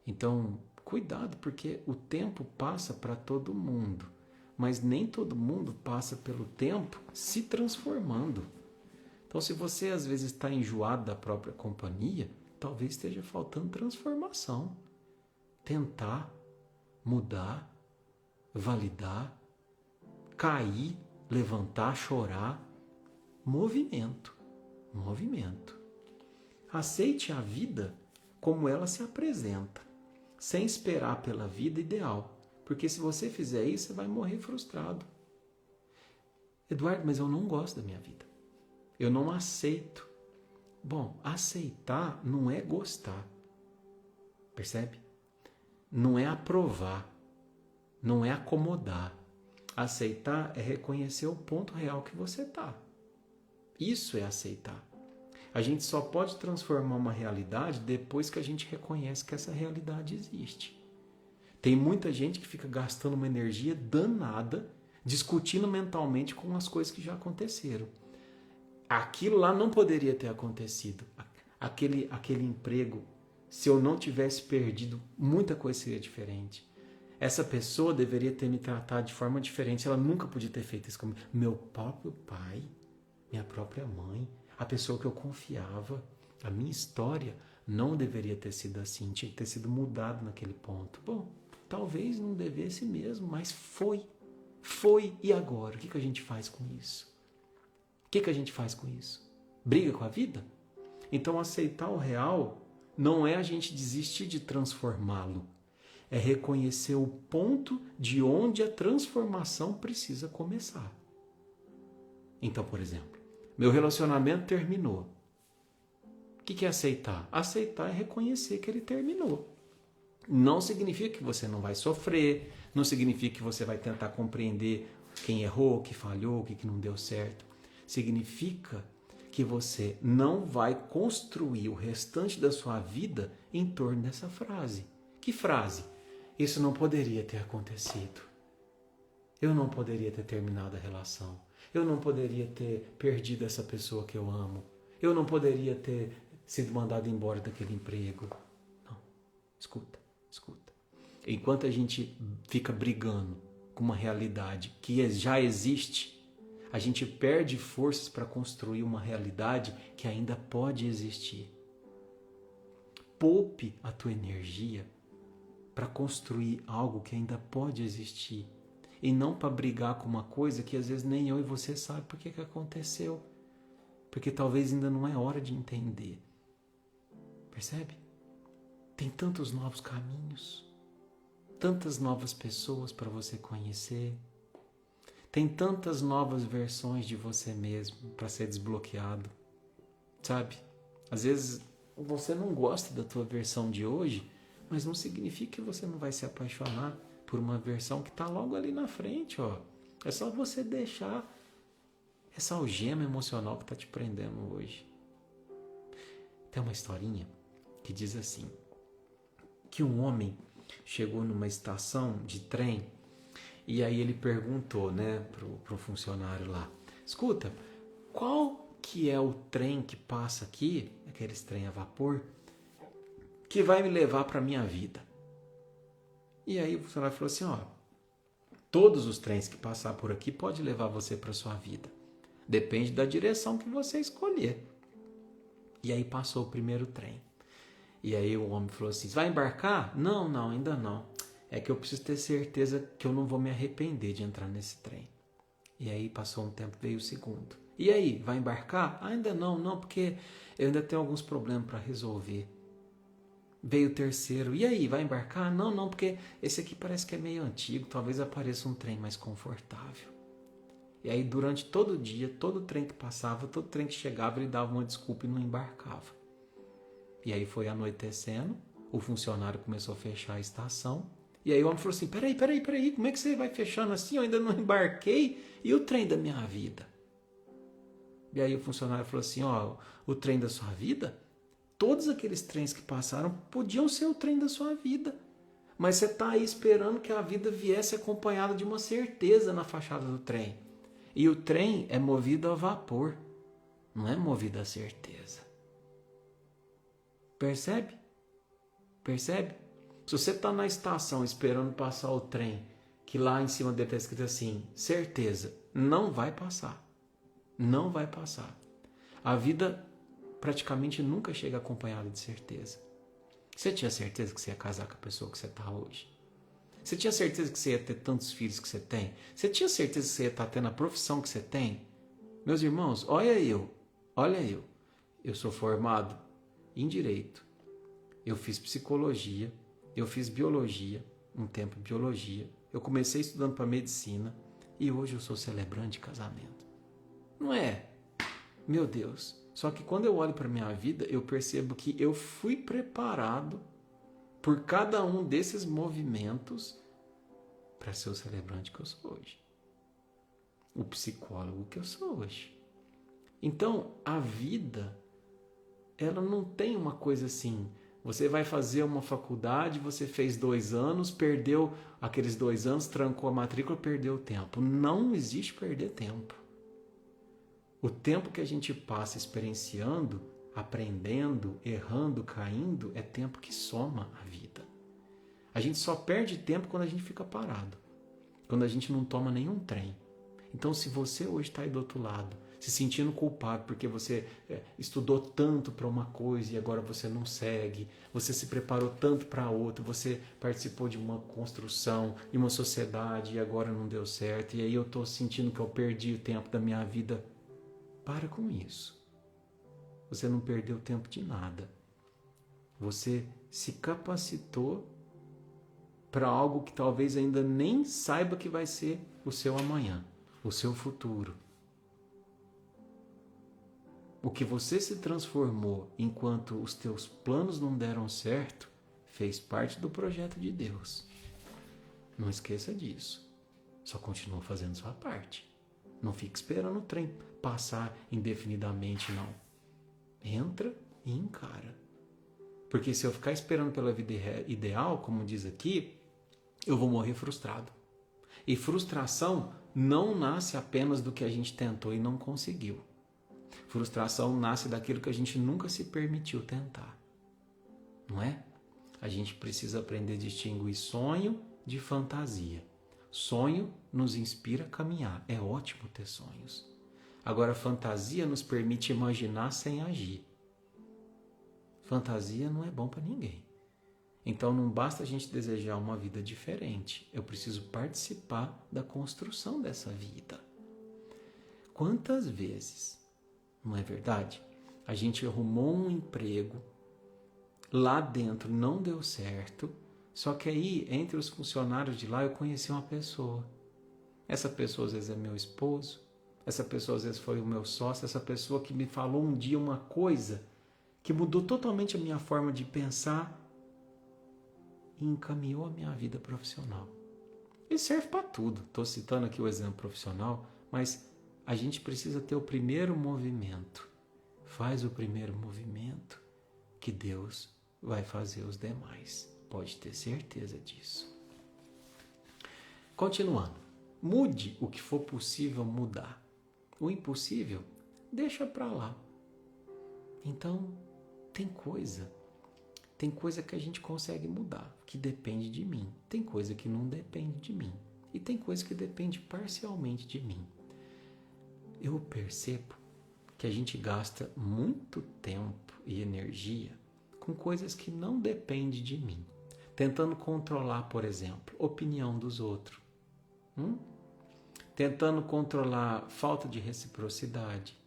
Então, cuidado, porque o tempo passa para todo mundo. Mas nem todo mundo passa pelo tempo se transformando. Então, se você às vezes está enjoado da própria companhia, talvez esteja faltando transformação. Tentar, mudar, validar, cair, levantar, chorar. Movimento. Movimento. Aceite a vida como ela se apresenta, sem esperar pela vida ideal. Porque se você fizer isso, você vai morrer frustrado. Eduardo, mas eu não gosto da minha vida. Eu não aceito. Bom, aceitar não é gostar. Percebe? Não é aprovar. Não é acomodar. Aceitar é reconhecer o ponto real que você está. Isso é aceitar. A gente só pode transformar uma realidade depois que a gente reconhece que essa realidade existe. Tem muita gente que fica gastando uma energia danada, discutindo mentalmente com as coisas que já aconteceram. Aquilo lá não poderia ter acontecido. Aquele emprego, se eu não tivesse perdido, muita coisa seria diferente. Essa pessoa deveria ter me tratado de forma diferente. Ela nunca podia ter feito isso comigo. Meu próprio pai, minha própria mãe, a pessoa que eu confiava, a minha história não deveria ter sido assim. Tinha que ter sido mudado naquele ponto. Bom, talvez não devesse mesmo, mas foi. Foi, e agora? O que a gente faz com isso? O que a gente faz com isso? Briga com a vida? Então aceitar o real não é a gente desistir de transformá-lo. É reconhecer o ponto de onde a transformação precisa começar. Então, por exemplo, meu relacionamento terminou. O que é aceitar? Aceitar é reconhecer que ele terminou. Não significa que você não vai sofrer, não significa que você vai tentar compreender quem errou, o que falhou, o que não deu certo. significa que você não vai construir o restante da sua vida em torno dessa frase. Que frase? Isso não poderia ter acontecido. Eu não poderia ter terminado a relação. Eu não poderia ter perdido essa pessoa que eu amo. Eu não poderia ter sido mandado embora daquele emprego. Não. Escuta. Enquanto a gente fica brigando com uma realidade que já existe, a gente perde forças para construir uma realidade que ainda pode existir. Poupe a tua energia para construir algo que ainda pode existir e não para brigar com uma coisa que às vezes nem eu e você sabe por que aconteceu, porque talvez ainda não é hora de entender. Percebe? Tem tantos novos caminhos, tantas novas pessoas para você conhecer, tem tantas novas versões de você mesmo para ser desbloqueado, sabe? Às vezes você não gosta da tua versão de hoje, mas não significa que você não vai se apaixonar por uma versão que está logo ali na frente, ó. É só você deixar essa algema emocional que está te prendendo hoje. Tem uma historinha que diz assim, que um homem chegou numa estação de trem e aí ele perguntou, né, pro funcionário lá, escuta, qual que é o trem que passa aqui, aqueles trem a vapor, que vai me levar para a minha vida? E aí o funcionário falou assim, ó, todos os trens que passar por aqui pode levar você para sua vida. Depende da direção que você escolher. E aí passou o primeiro trem. E aí o homem falou assim, vai embarcar? Não, ainda não. É que eu preciso ter certeza que eu não vou me arrepender de entrar nesse trem. E aí passou um tempo, veio o segundo. E aí, vai embarcar? Ainda não, porque eu ainda tenho alguns problemas para resolver. Veio o terceiro. E aí, vai embarcar? Não, porque esse aqui parece que é meio antigo. Talvez apareça um trem mais confortável. E aí, durante todo o dia, todo trem que passava, todo trem que chegava, ele dava uma desculpa e não embarcava. E aí foi anoitecendo, o funcionário começou a fechar a estação. E aí o homem falou assim, peraí, como é que você vai fechando assim? Eu ainda não embarquei. E o trem da minha vida? E aí o funcionário falou assim, ó, o trem da sua vida? Todos aqueles trens que passaram podiam ser o trem da sua vida. Mas você está aí esperando que a vida viesse acompanhada de uma certeza na fachada do trem. E o trem é movido a vapor, não é movido a certeza. Percebe? Se você está na estação esperando passar o trem, que lá em cima dele está escrito assim, certeza, não vai passar. Não vai passar. A vida praticamente nunca chega acompanhada de certeza. Você tinha certeza que você ia casar com a pessoa que você está hoje? Você tinha certeza que você ia ter tantos filhos que você tem? Você tinha certeza que você ia estar tendo a profissão que você tem? Meus irmãos, olha eu. Eu sou formado em Direito. Eu fiz Psicologia. Eu fiz Biologia, um tempo Biologia. Eu comecei estudando para Medicina e hoje eu sou celebrante de casamento. Não é? Meu Deus. Só que quando eu olho para a minha vida, eu percebo que eu fui preparado por cada um desses movimentos para ser o celebrante que eu sou hoje. O psicólogo que eu sou hoje. Então, a vida, ela não tem uma coisa assim, você vai fazer uma faculdade, você fez 2 anos, perdeu aqueles 2 anos, trancou a matrícula, perdeu o tempo. Não existe perder tempo. O tempo que a gente passa experienciando, aprendendo, errando, caindo, é tempo que soma a vida. A gente só perde tempo quando a gente fica parado, quando a gente não toma nenhum trem. Então, se você hoje está aí do outro lado, se sentindo culpado porque você estudou tanto para uma coisa e agora você não segue, você se preparou tanto para outra, você participou de uma construção, de uma sociedade e agora não deu certo, e aí eu estou sentindo que eu perdi o tempo da minha vida. Para com isso. Você não perdeu tempo de nada. Você se capacitou para algo que talvez ainda nem saiba que vai ser o seu amanhã, o seu futuro. O que você se transformou enquanto os teus planos não deram certo, fez parte do projeto de Deus. Não esqueça disso. Só continua fazendo sua parte. Não fica esperando o trem passar indefinidamente, não. Entra e encara. Porque se eu ficar esperando pela vida ideal, como diz aqui, eu vou morrer frustrado. E frustração não nasce apenas do que a gente tentou e não conseguiu. Frustração nasce daquilo que a gente nunca se permitiu tentar. Não é? A gente precisa aprender a distinguir sonho de fantasia. Sonho nos inspira a caminhar. É ótimo ter sonhos. Agora, fantasia nos permite imaginar sem agir. Fantasia não é bom para ninguém. Então, não basta a gente desejar uma vida diferente. Eu preciso participar da construção dessa vida. Quantas vezes, não é verdade? A gente arrumou um emprego, lá dentro não deu certo, só que aí, entre os funcionários de lá, eu conheci uma pessoa. Essa pessoa, às vezes, é meu esposo. Essa pessoa, às vezes, foi o meu sócio. Essa pessoa que me falou um dia uma coisa que mudou totalmente a minha forma de pensar e encaminhou a minha vida profissional. Isso serve para tudo. Estou citando aqui o exemplo profissional, mas a gente precisa ter o primeiro movimento. Faz o primeiro movimento que Deus vai fazer os demais. Pode ter certeza disso. Continuando. Mude o que for possível mudar. O impossível, deixa para lá. Então, tem coisa que a gente consegue mudar, que depende de mim. Tem coisa que não depende de mim. E tem coisa que depende parcialmente de mim. Eu percebo que a gente gasta muito tempo e energia com coisas que não dependem de mim. Tentando controlar, por exemplo, a opinião dos outros. Tentando controlar falta de reciprocidade.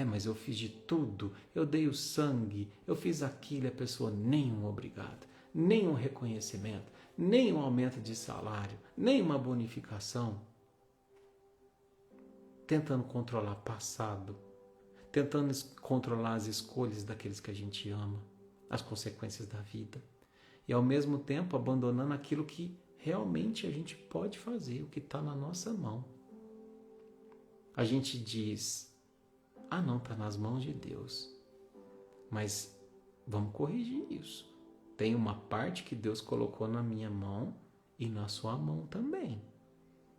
Mas eu fiz de tudo, eu dei o sangue, eu fiz aquilo e a pessoa nenhum obrigado, nenhum reconhecimento, nenhum aumento de salário, nenhuma bonificação. Tentando controlar passado, tentando controlar as escolhas daqueles que a gente ama, as consequências da vida. E ao mesmo tempo abandonando aquilo que realmente a gente pode fazer, o que está na nossa mão. A gente diz... não, está nas mãos de Deus. Mas vamos corrigir isso. Tem uma parte que Deus colocou na minha mão e na sua mão também.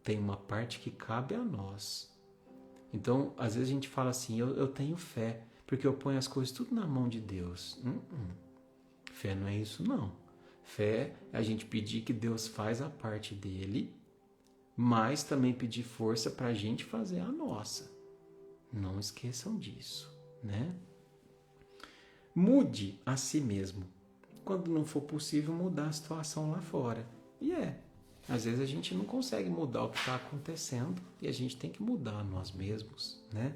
Tem uma parte que cabe a nós. Então, às vezes a gente fala assim, eu tenho fé, porque eu ponho as coisas tudo na mão de Deus. Fé não é isso, não. Fé é a gente pedir que Deus faz a parte dele, mas também pedir força para a gente fazer a nossa. Não esqueçam disso, né? Mude a si mesmo. Quando não for possível mudar a situação lá fora. Às vezes a gente não consegue mudar o que está acontecendo e a gente tem que mudar nós mesmos, né?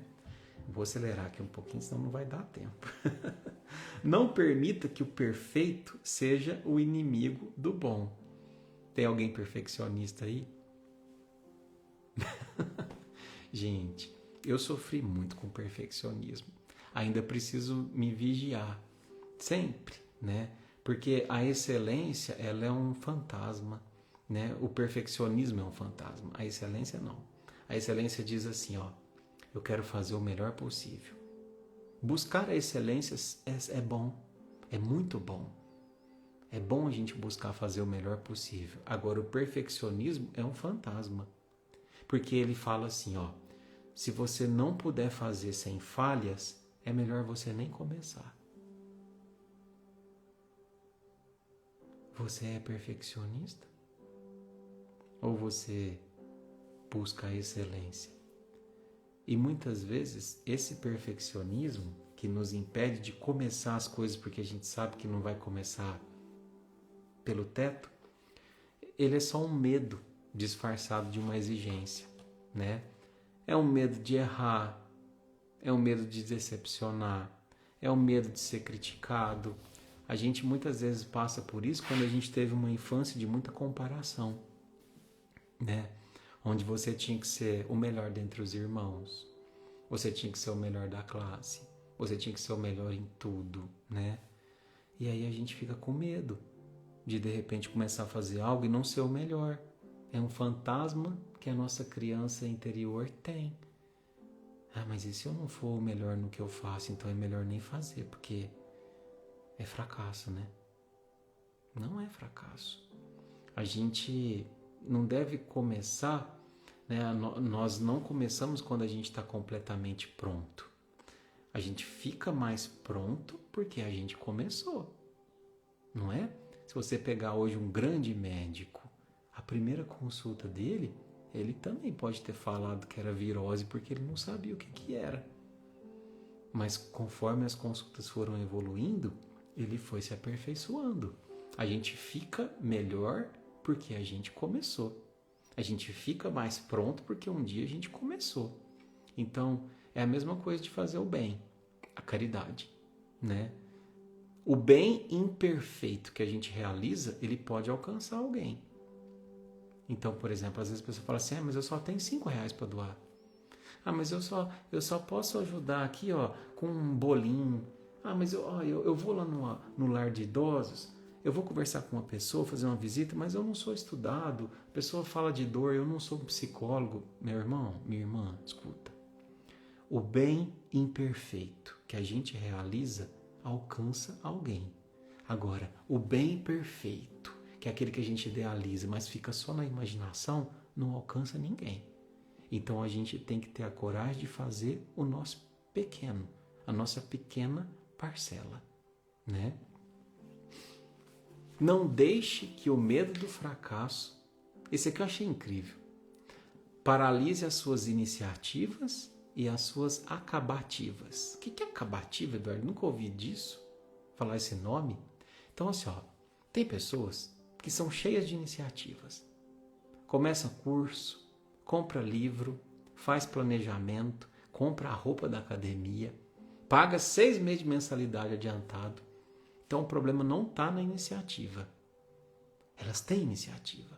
Vou acelerar aqui um pouquinho, senão não vai dar tempo. Não permita que o perfeito seja o inimigo do bom. Tem alguém perfeccionista aí? Gente... eu sofri muito com perfeccionismo. Ainda preciso me vigiar. Sempre, né? Porque a excelência, ela é um fantasma, né? O perfeccionismo é um fantasma. A excelência não. A excelência diz assim, eu quero fazer o melhor possível. Buscar a excelência é bom. É muito bom. É bom a gente buscar fazer o melhor possível. Agora, o perfeccionismo é um fantasma. Porque ele fala assim, se você não puder fazer sem falhas, é melhor você nem começar. Você é perfeccionista? Ou você busca a excelência? E muitas vezes esse perfeccionismo que nos impede de começar as coisas porque a gente sabe que não vai começar pelo teto, ele é só um medo disfarçado de uma exigência, né? É um medo de errar, é um medo de decepcionar, é um medo de ser criticado. A gente muitas vezes passa por isso quando a gente teve uma infância de muita comparação, né? Onde você tinha que ser o melhor dentre os irmãos, você tinha que ser o melhor da classe, você tinha que ser o melhor em tudo, né? E aí a gente fica com medo de repente começar a fazer algo e não ser o melhor. É um fantasma que a nossa criança interior tem. Ah, mas e se eu não for o melhor no que eu faço, então é melhor nem fazer, porque é fracasso, né? Não é fracasso. A gente não deve começar, né? Nós não começamos quando a gente está completamente pronto. A gente fica mais pronto porque a gente começou, não é? Se você pegar hoje um grande médico, a primeira consulta dele, ele também pode ter falado que era virose porque ele não sabia o que era. Mas conforme as consultas foram evoluindo, ele foi se aperfeiçoando. A gente fica melhor porque a gente começou. A gente fica mais pronto porque um dia a gente começou. Então, é a mesma coisa de fazer o bem, a caridade, né? O bem imperfeito que a gente realiza, ele pode alcançar alguém. Então, por exemplo, às vezes a pessoa fala assim, mas eu só tenho R$5 para doar. Ah, mas eu só posso ajudar aqui, ó, com um bolinho. Ah, mas eu vou lá no lar de idosos, eu vou conversar com uma pessoa, fazer uma visita, mas eu não sou estudado. A pessoa fala de dor, eu não sou psicólogo. Meu irmão, minha irmã, escuta. O bem imperfeito que a gente realiza alcança alguém. Agora, o bem perfeito, que é aquele que a gente idealiza, mas fica só na imaginação, não alcança ninguém. Então a gente tem que ter a coragem de fazer o nosso pequeno, a nossa pequena parcela, né? Não deixe que o medo do fracasso, esse aqui eu achei incrível, paralise as suas iniciativas e as suas acabativas. O que é acabativa, Eduardo? Nunca ouvi disso, falar esse nome. Então assim, ó, tem pessoas que são cheias de iniciativas. Começa curso, compra livro, faz planejamento, compra a roupa da academia, paga 6 meses de mensalidade adiantado. Então o problema não está na iniciativa. Elas têm iniciativa.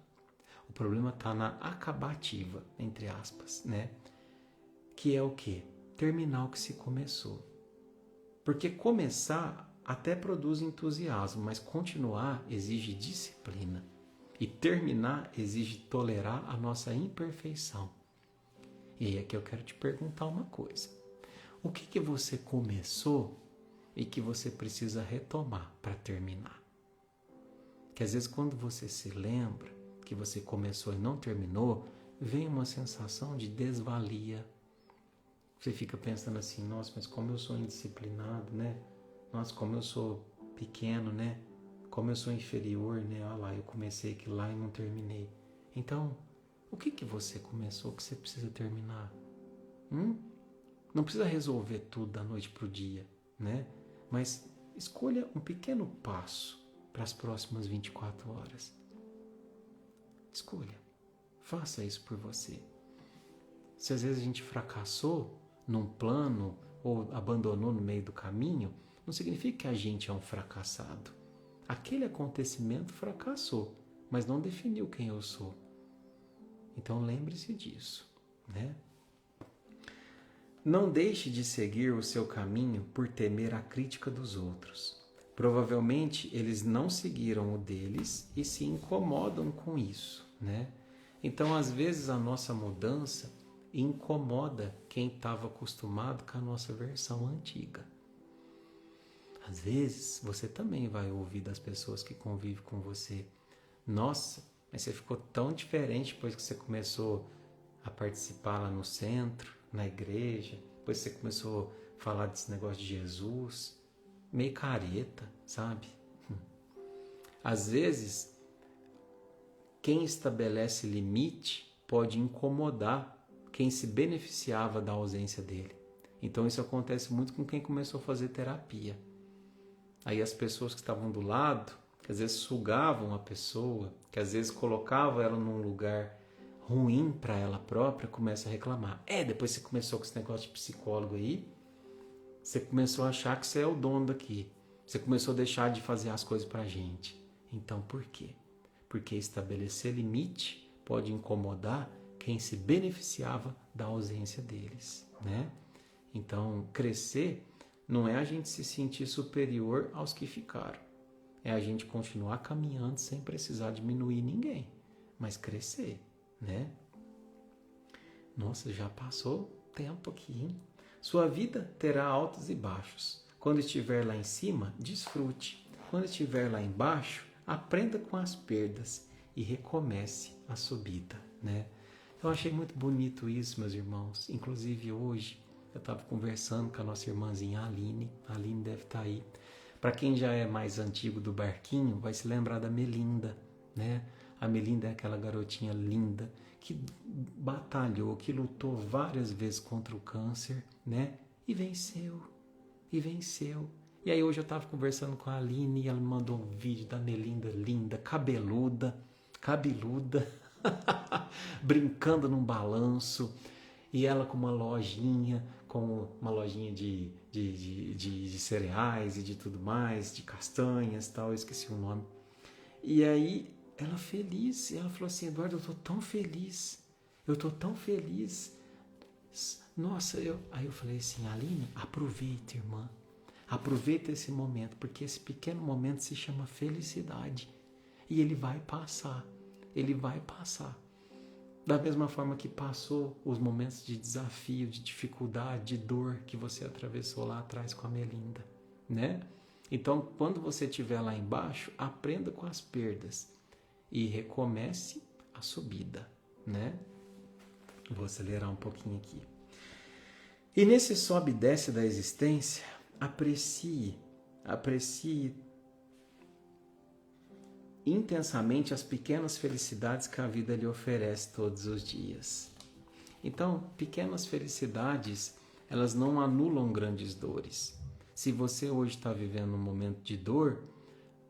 O problema está na acabativa, entre aspas, né? Que é o quê? Terminar o que se começou. Porque começar até produz entusiasmo, mas continuar exige disciplina. E terminar exige tolerar a nossa imperfeição. E aí é que eu quero te perguntar uma coisa. O que você começou e que você precisa retomar para terminar? Que às vezes quando você se lembra que você começou e não terminou, vem uma sensação de desvalia. Você fica pensando assim, nossa, mas como eu sou indisciplinado, né? Nossa, como eu sou pequeno, né? Como eu sou inferior, né? Olha lá, eu comecei aquilo lá e não terminei. Então, o que você começou que você precisa terminar? Não precisa resolver tudo da noite para o dia, né? Mas escolha um pequeno passo para as próximas 24 horas. Escolha. Faça isso por você. Se às vezes a gente fracassou num plano ou abandonou no meio do caminho, não significa que a gente é um fracassado. Aquele acontecimento fracassou, mas não definiu quem eu sou. Então lembre-se disso, né? Não deixe de seguir o seu caminho por temer a crítica dos outros. Provavelmente eles não seguiram o deles e se incomodam com isso, né? Então, às vezes, a nossa mudança incomoda quem estava acostumado com a nossa versão antiga. Às vezes, você também vai ouvir das pessoas que convivem com você. Nossa, mas você ficou tão diferente depois que você começou a participar lá no centro, na igreja. Depois você começou a falar desse negócio de Jesus. Meio careta, sabe? Às vezes, quem estabelece limite pode incomodar quem se beneficiava da ausência dele. Então isso acontece muito com quem começou a fazer terapia. Aí as pessoas que estavam do lado, que às vezes sugavam a pessoa, que às vezes colocavam ela num lugar ruim para ela própria, começam a reclamar. Depois você começou com esse negócio de psicólogo aí, você começou a achar que você é o dono daqui. Você começou a deixar de fazer as coisas pra gente. Então por quê? Porque estabelecer limite pode incomodar quem se beneficiava da ausência deles, né? Então, crescer não é a gente se sentir superior aos que ficaram. É a gente continuar caminhando sem precisar diminuir ninguém. mas crescer, né? Nossa, já passou tempo aqui, hein? Sua vida terá altos e baixos. Quando estiver lá em cima, desfrute. Quando estiver lá embaixo, aprenda com as perdas e recomece a subida, né? Eu achei muito bonito isso, meus irmãos. Inclusive hoje eu estava conversando com a nossa irmãzinha Aline. A Aline deve estar aí. Para quem já é mais antigo do barquinho, vai se lembrar da Melinda, né? A Melinda é aquela garotinha linda que batalhou, que lutou várias vezes contra o câncer, né? E venceu. E venceu. E aí hoje eu estava conversando com a Aline e ela me mandou um vídeo da Melinda linda, cabeluda, brincando num balanço. E ela com uma lojinha de cereais e de tudo mais, de castanhas e tal, eu esqueci o nome. E aí ela feliz, ela falou assim, Eduardo, eu tô tão feliz. Nossa, aí eu falei assim, Aline, aproveita, irmã. Aproveita esse momento, porque esse pequeno momento se chama felicidade. E ele vai passar. Da mesma forma que passou os momentos de desafio, de dificuldade, de dor que você atravessou lá atrás com a Melinda, né? Então, quando você estiver lá embaixo, aprenda com as perdas e recomece a subida, né? Vou acelerar um pouquinho aqui. E nesse sobe e desce da existência, aprecie intensamente as pequenas felicidades que a vida lhe oferece todos os dias. Então, pequenas felicidades, elas não anulam grandes dores. Se você hoje está vivendo um momento de dor,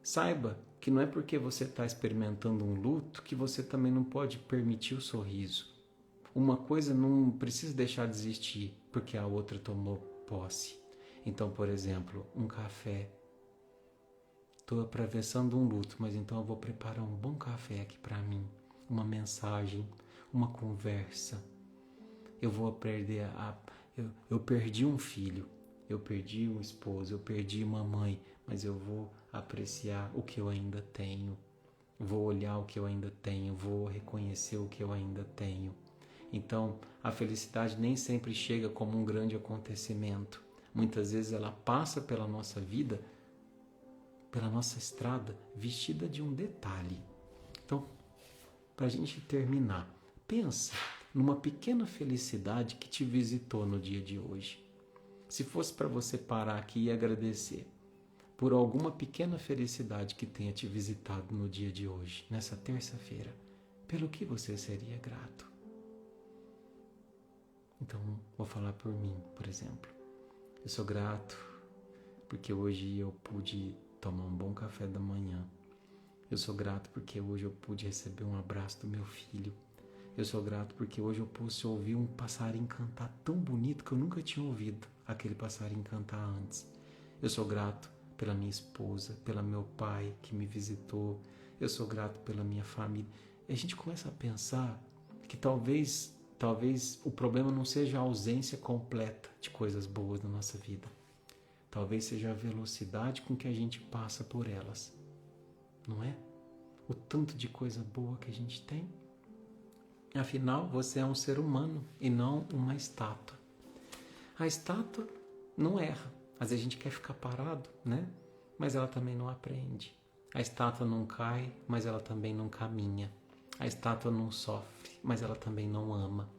saiba que não é porque você está experimentando um luto que você também não pode permitir o sorriso. Uma coisa não precisa deixar de existir porque a outra tomou posse. Então, por exemplo, um café. Estou atravessando um luto, mas então eu vou preparar um bom café aqui para mim. Uma mensagem, uma conversa. Eu vou perder eu perdi um filho, eu perdi um esposo, eu perdi uma mãe, mas eu vou apreciar o que eu ainda tenho. Vou olhar o que eu ainda tenho, vou reconhecer o que eu ainda tenho. Então, a felicidade nem sempre chega como um grande acontecimento. Muitas vezes ela passa pela nossa vida, pela nossa estrada, vestida de um detalhe. Então, para a gente terminar, pensa numa pequena felicidade que te visitou no dia de hoje. Se fosse para você parar aqui e agradecer por alguma pequena felicidade que tenha te visitado no dia de hoje, nessa terça-feira, pelo que você seria grato? Então, vou falar por mim, por exemplo. Eu sou grato porque hoje eu pude tomar um bom café da manhã. Eu sou grato porque hoje eu pude receber um abraço do meu filho. Eu sou grato porque hoje eu pude ouvir um passarinho cantar tão bonito que eu nunca tinha ouvido aquele passarinho cantar antes. Eu sou grato pela minha esposa, pelo meu pai que me visitou. Eu sou grato pela minha família. E a gente começa a pensar que talvez o problema não seja a ausência completa de coisas boas na nossa vida. Talvez seja a velocidade com que a gente passa por elas. Não é? O tanto de coisa boa que a gente tem. Afinal, você é um ser humano e não uma estátua. A estátua não erra. Às vezes a gente quer ficar parado, né? Mas ela também não aprende. A estátua não cai, mas ela também não caminha. A estátua não sofre, mas ela também não ama.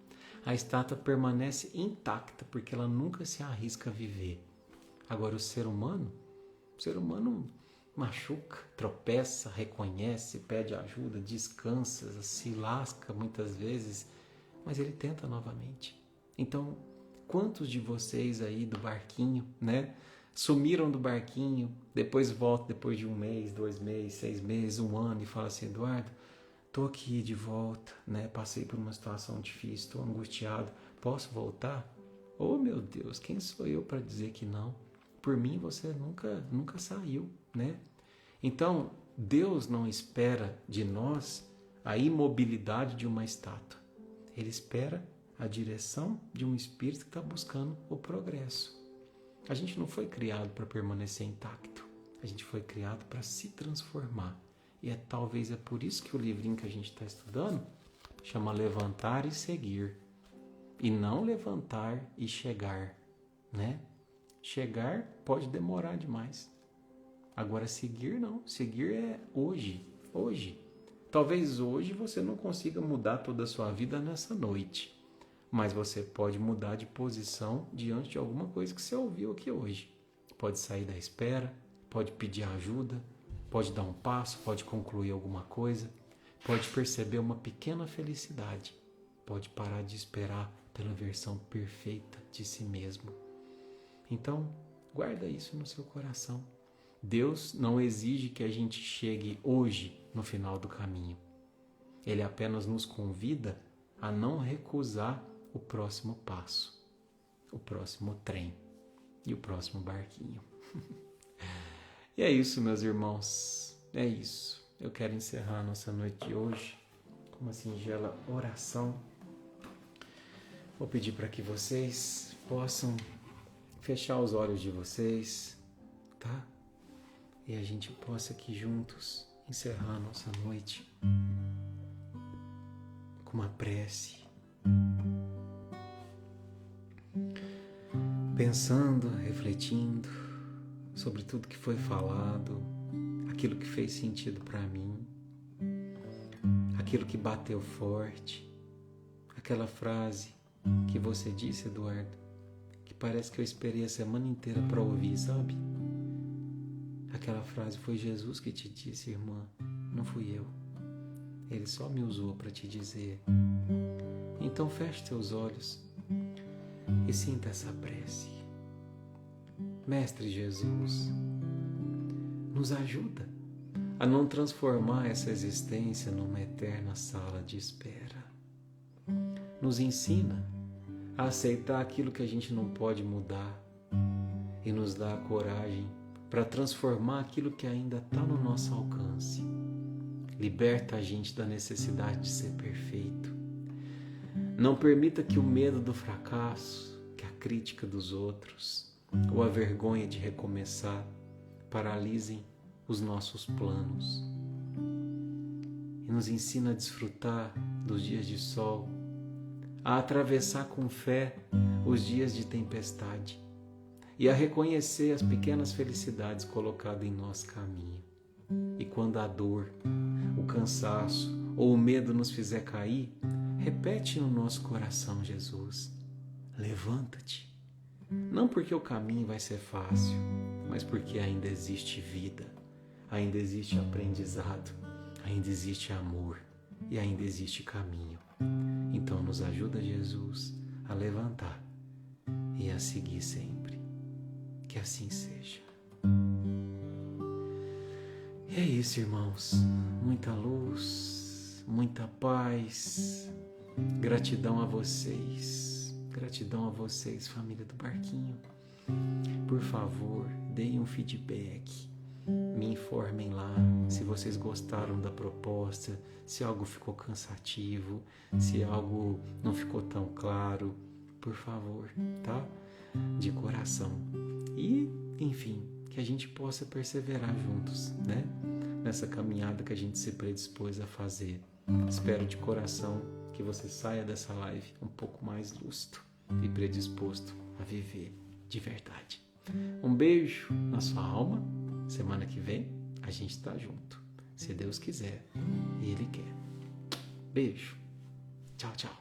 A estátua permanece intacta porque ela nunca se arrisca a viver. Agora o ser humano machuca, tropeça, reconhece, pede ajuda, descansa, se lasca muitas vezes, mas ele tenta novamente. Então, quantos de vocês aí do barquinho, né? Sumiram do barquinho, depois voltam depois de 1 mês, 2 meses, 6 meses, 1 ano e falam assim, Eduardo, tô aqui de volta, né? Passei por uma situação difícil, estou angustiado, posso voltar? Oh meu Deus, quem sou eu para dizer que não? Por mim você nunca saiu, né? Então, Deus não espera de nós a imobilidade de uma estátua. Ele espera a direção de um espírito que está buscando o progresso. A gente não foi criado para permanecer intacto. A gente foi criado para se transformar. E talvez é por isso que o livrinho que a gente está estudando chama Levantar e Seguir. E não levantar e chegar, né? Chegar pode demorar demais. Agora seguir não. Seguir é hoje. Hoje. Talvez hoje você não consiga mudar toda a sua vida nessa noite. Mas você pode mudar de posição diante de alguma coisa que você ouviu aqui hoje. Pode sair da espera, pode pedir ajuda, pode dar um passo, pode concluir alguma coisa, pode perceber uma pequena felicidade, pode parar de esperar pela versão perfeita de si mesmo. Então, guarda isso no seu coração. Deus não exige que a gente chegue hoje no final do caminho. Ele apenas nos convida a não recusar o próximo passo, o próximo trem e o próximo barquinho. E é isso, meus irmãos, é isso. Eu quero encerrar a nossa noite de hoje com uma singela oração. Vou pedir para que vocês possam fechar os olhos de vocês, tá? E a gente possa aqui juntos encerrar a nossa noite com uma prece. Pensando, refletindo sobre tudo que foi falado, aquilo que fez sentido para mim, aquilo que bateu forte, aquela frase que você disse, Eduardo, que parece que eu esperei a semana inteira para ouvir, sabe? Aquela frase foi Jesus que te disse, irmã, não fui eu. Ele só me usou para te dizer. Então feche teus olhos e sinta essa prece. Mestre Jesus, nos ajuda a não transformar essa existência numa eterna sala de espera. Nos ensina a aceitar aquilo que a gente não pode mudar e nos dá a coragem para transformar aquilo que ainda está no nosso alcance. Liberta a gente da necessidade de ser perfeito. Não permita que o medo do fracasso, que a crítica dos outros ou a vergonha de recomeçar paralisem os nossos planos. E nos ensina a desfrutar dos dias de sol, a atravessar com fé os dias de tempestade e a reconhecer as pequenas felicidades colocadas em nosso caminho. E quando a dor, o cansaço ou o medo nos fizer cair, repete no nosso coração, Jesus, levanta-te. Não porque o caminho vai ser fácil, mas porque ainda existe vida, ainda existe aprendizado, ainda existe amor e ainda existe caminho. Então nos ajuda, Jesus, a levantar e a seguir sempre. Que assim seja. E é isso, irmãos. Muita luz, muita paz. Gratidão a vocês. Gratidão a vocês, família do Barquinho. Por favor, deem um feedback. Me informem lá se vocês gostaram da proposta, se algo ficou cansativo, se algo não ficou tão claro. Por favor, tá? De coração. E, enfim, que a gente possa perseverar juntos, né? Nessa caminhada que a gente se predispôs a fazer. Espero de coração que você saia dessa live um pouco mais lúcido e predisposto a viver de verdade. Um beijo na sua alma. Semana que vem a gente tá junto. Se Deus quiser e Ele quer. Beijo. Tchau, tchau.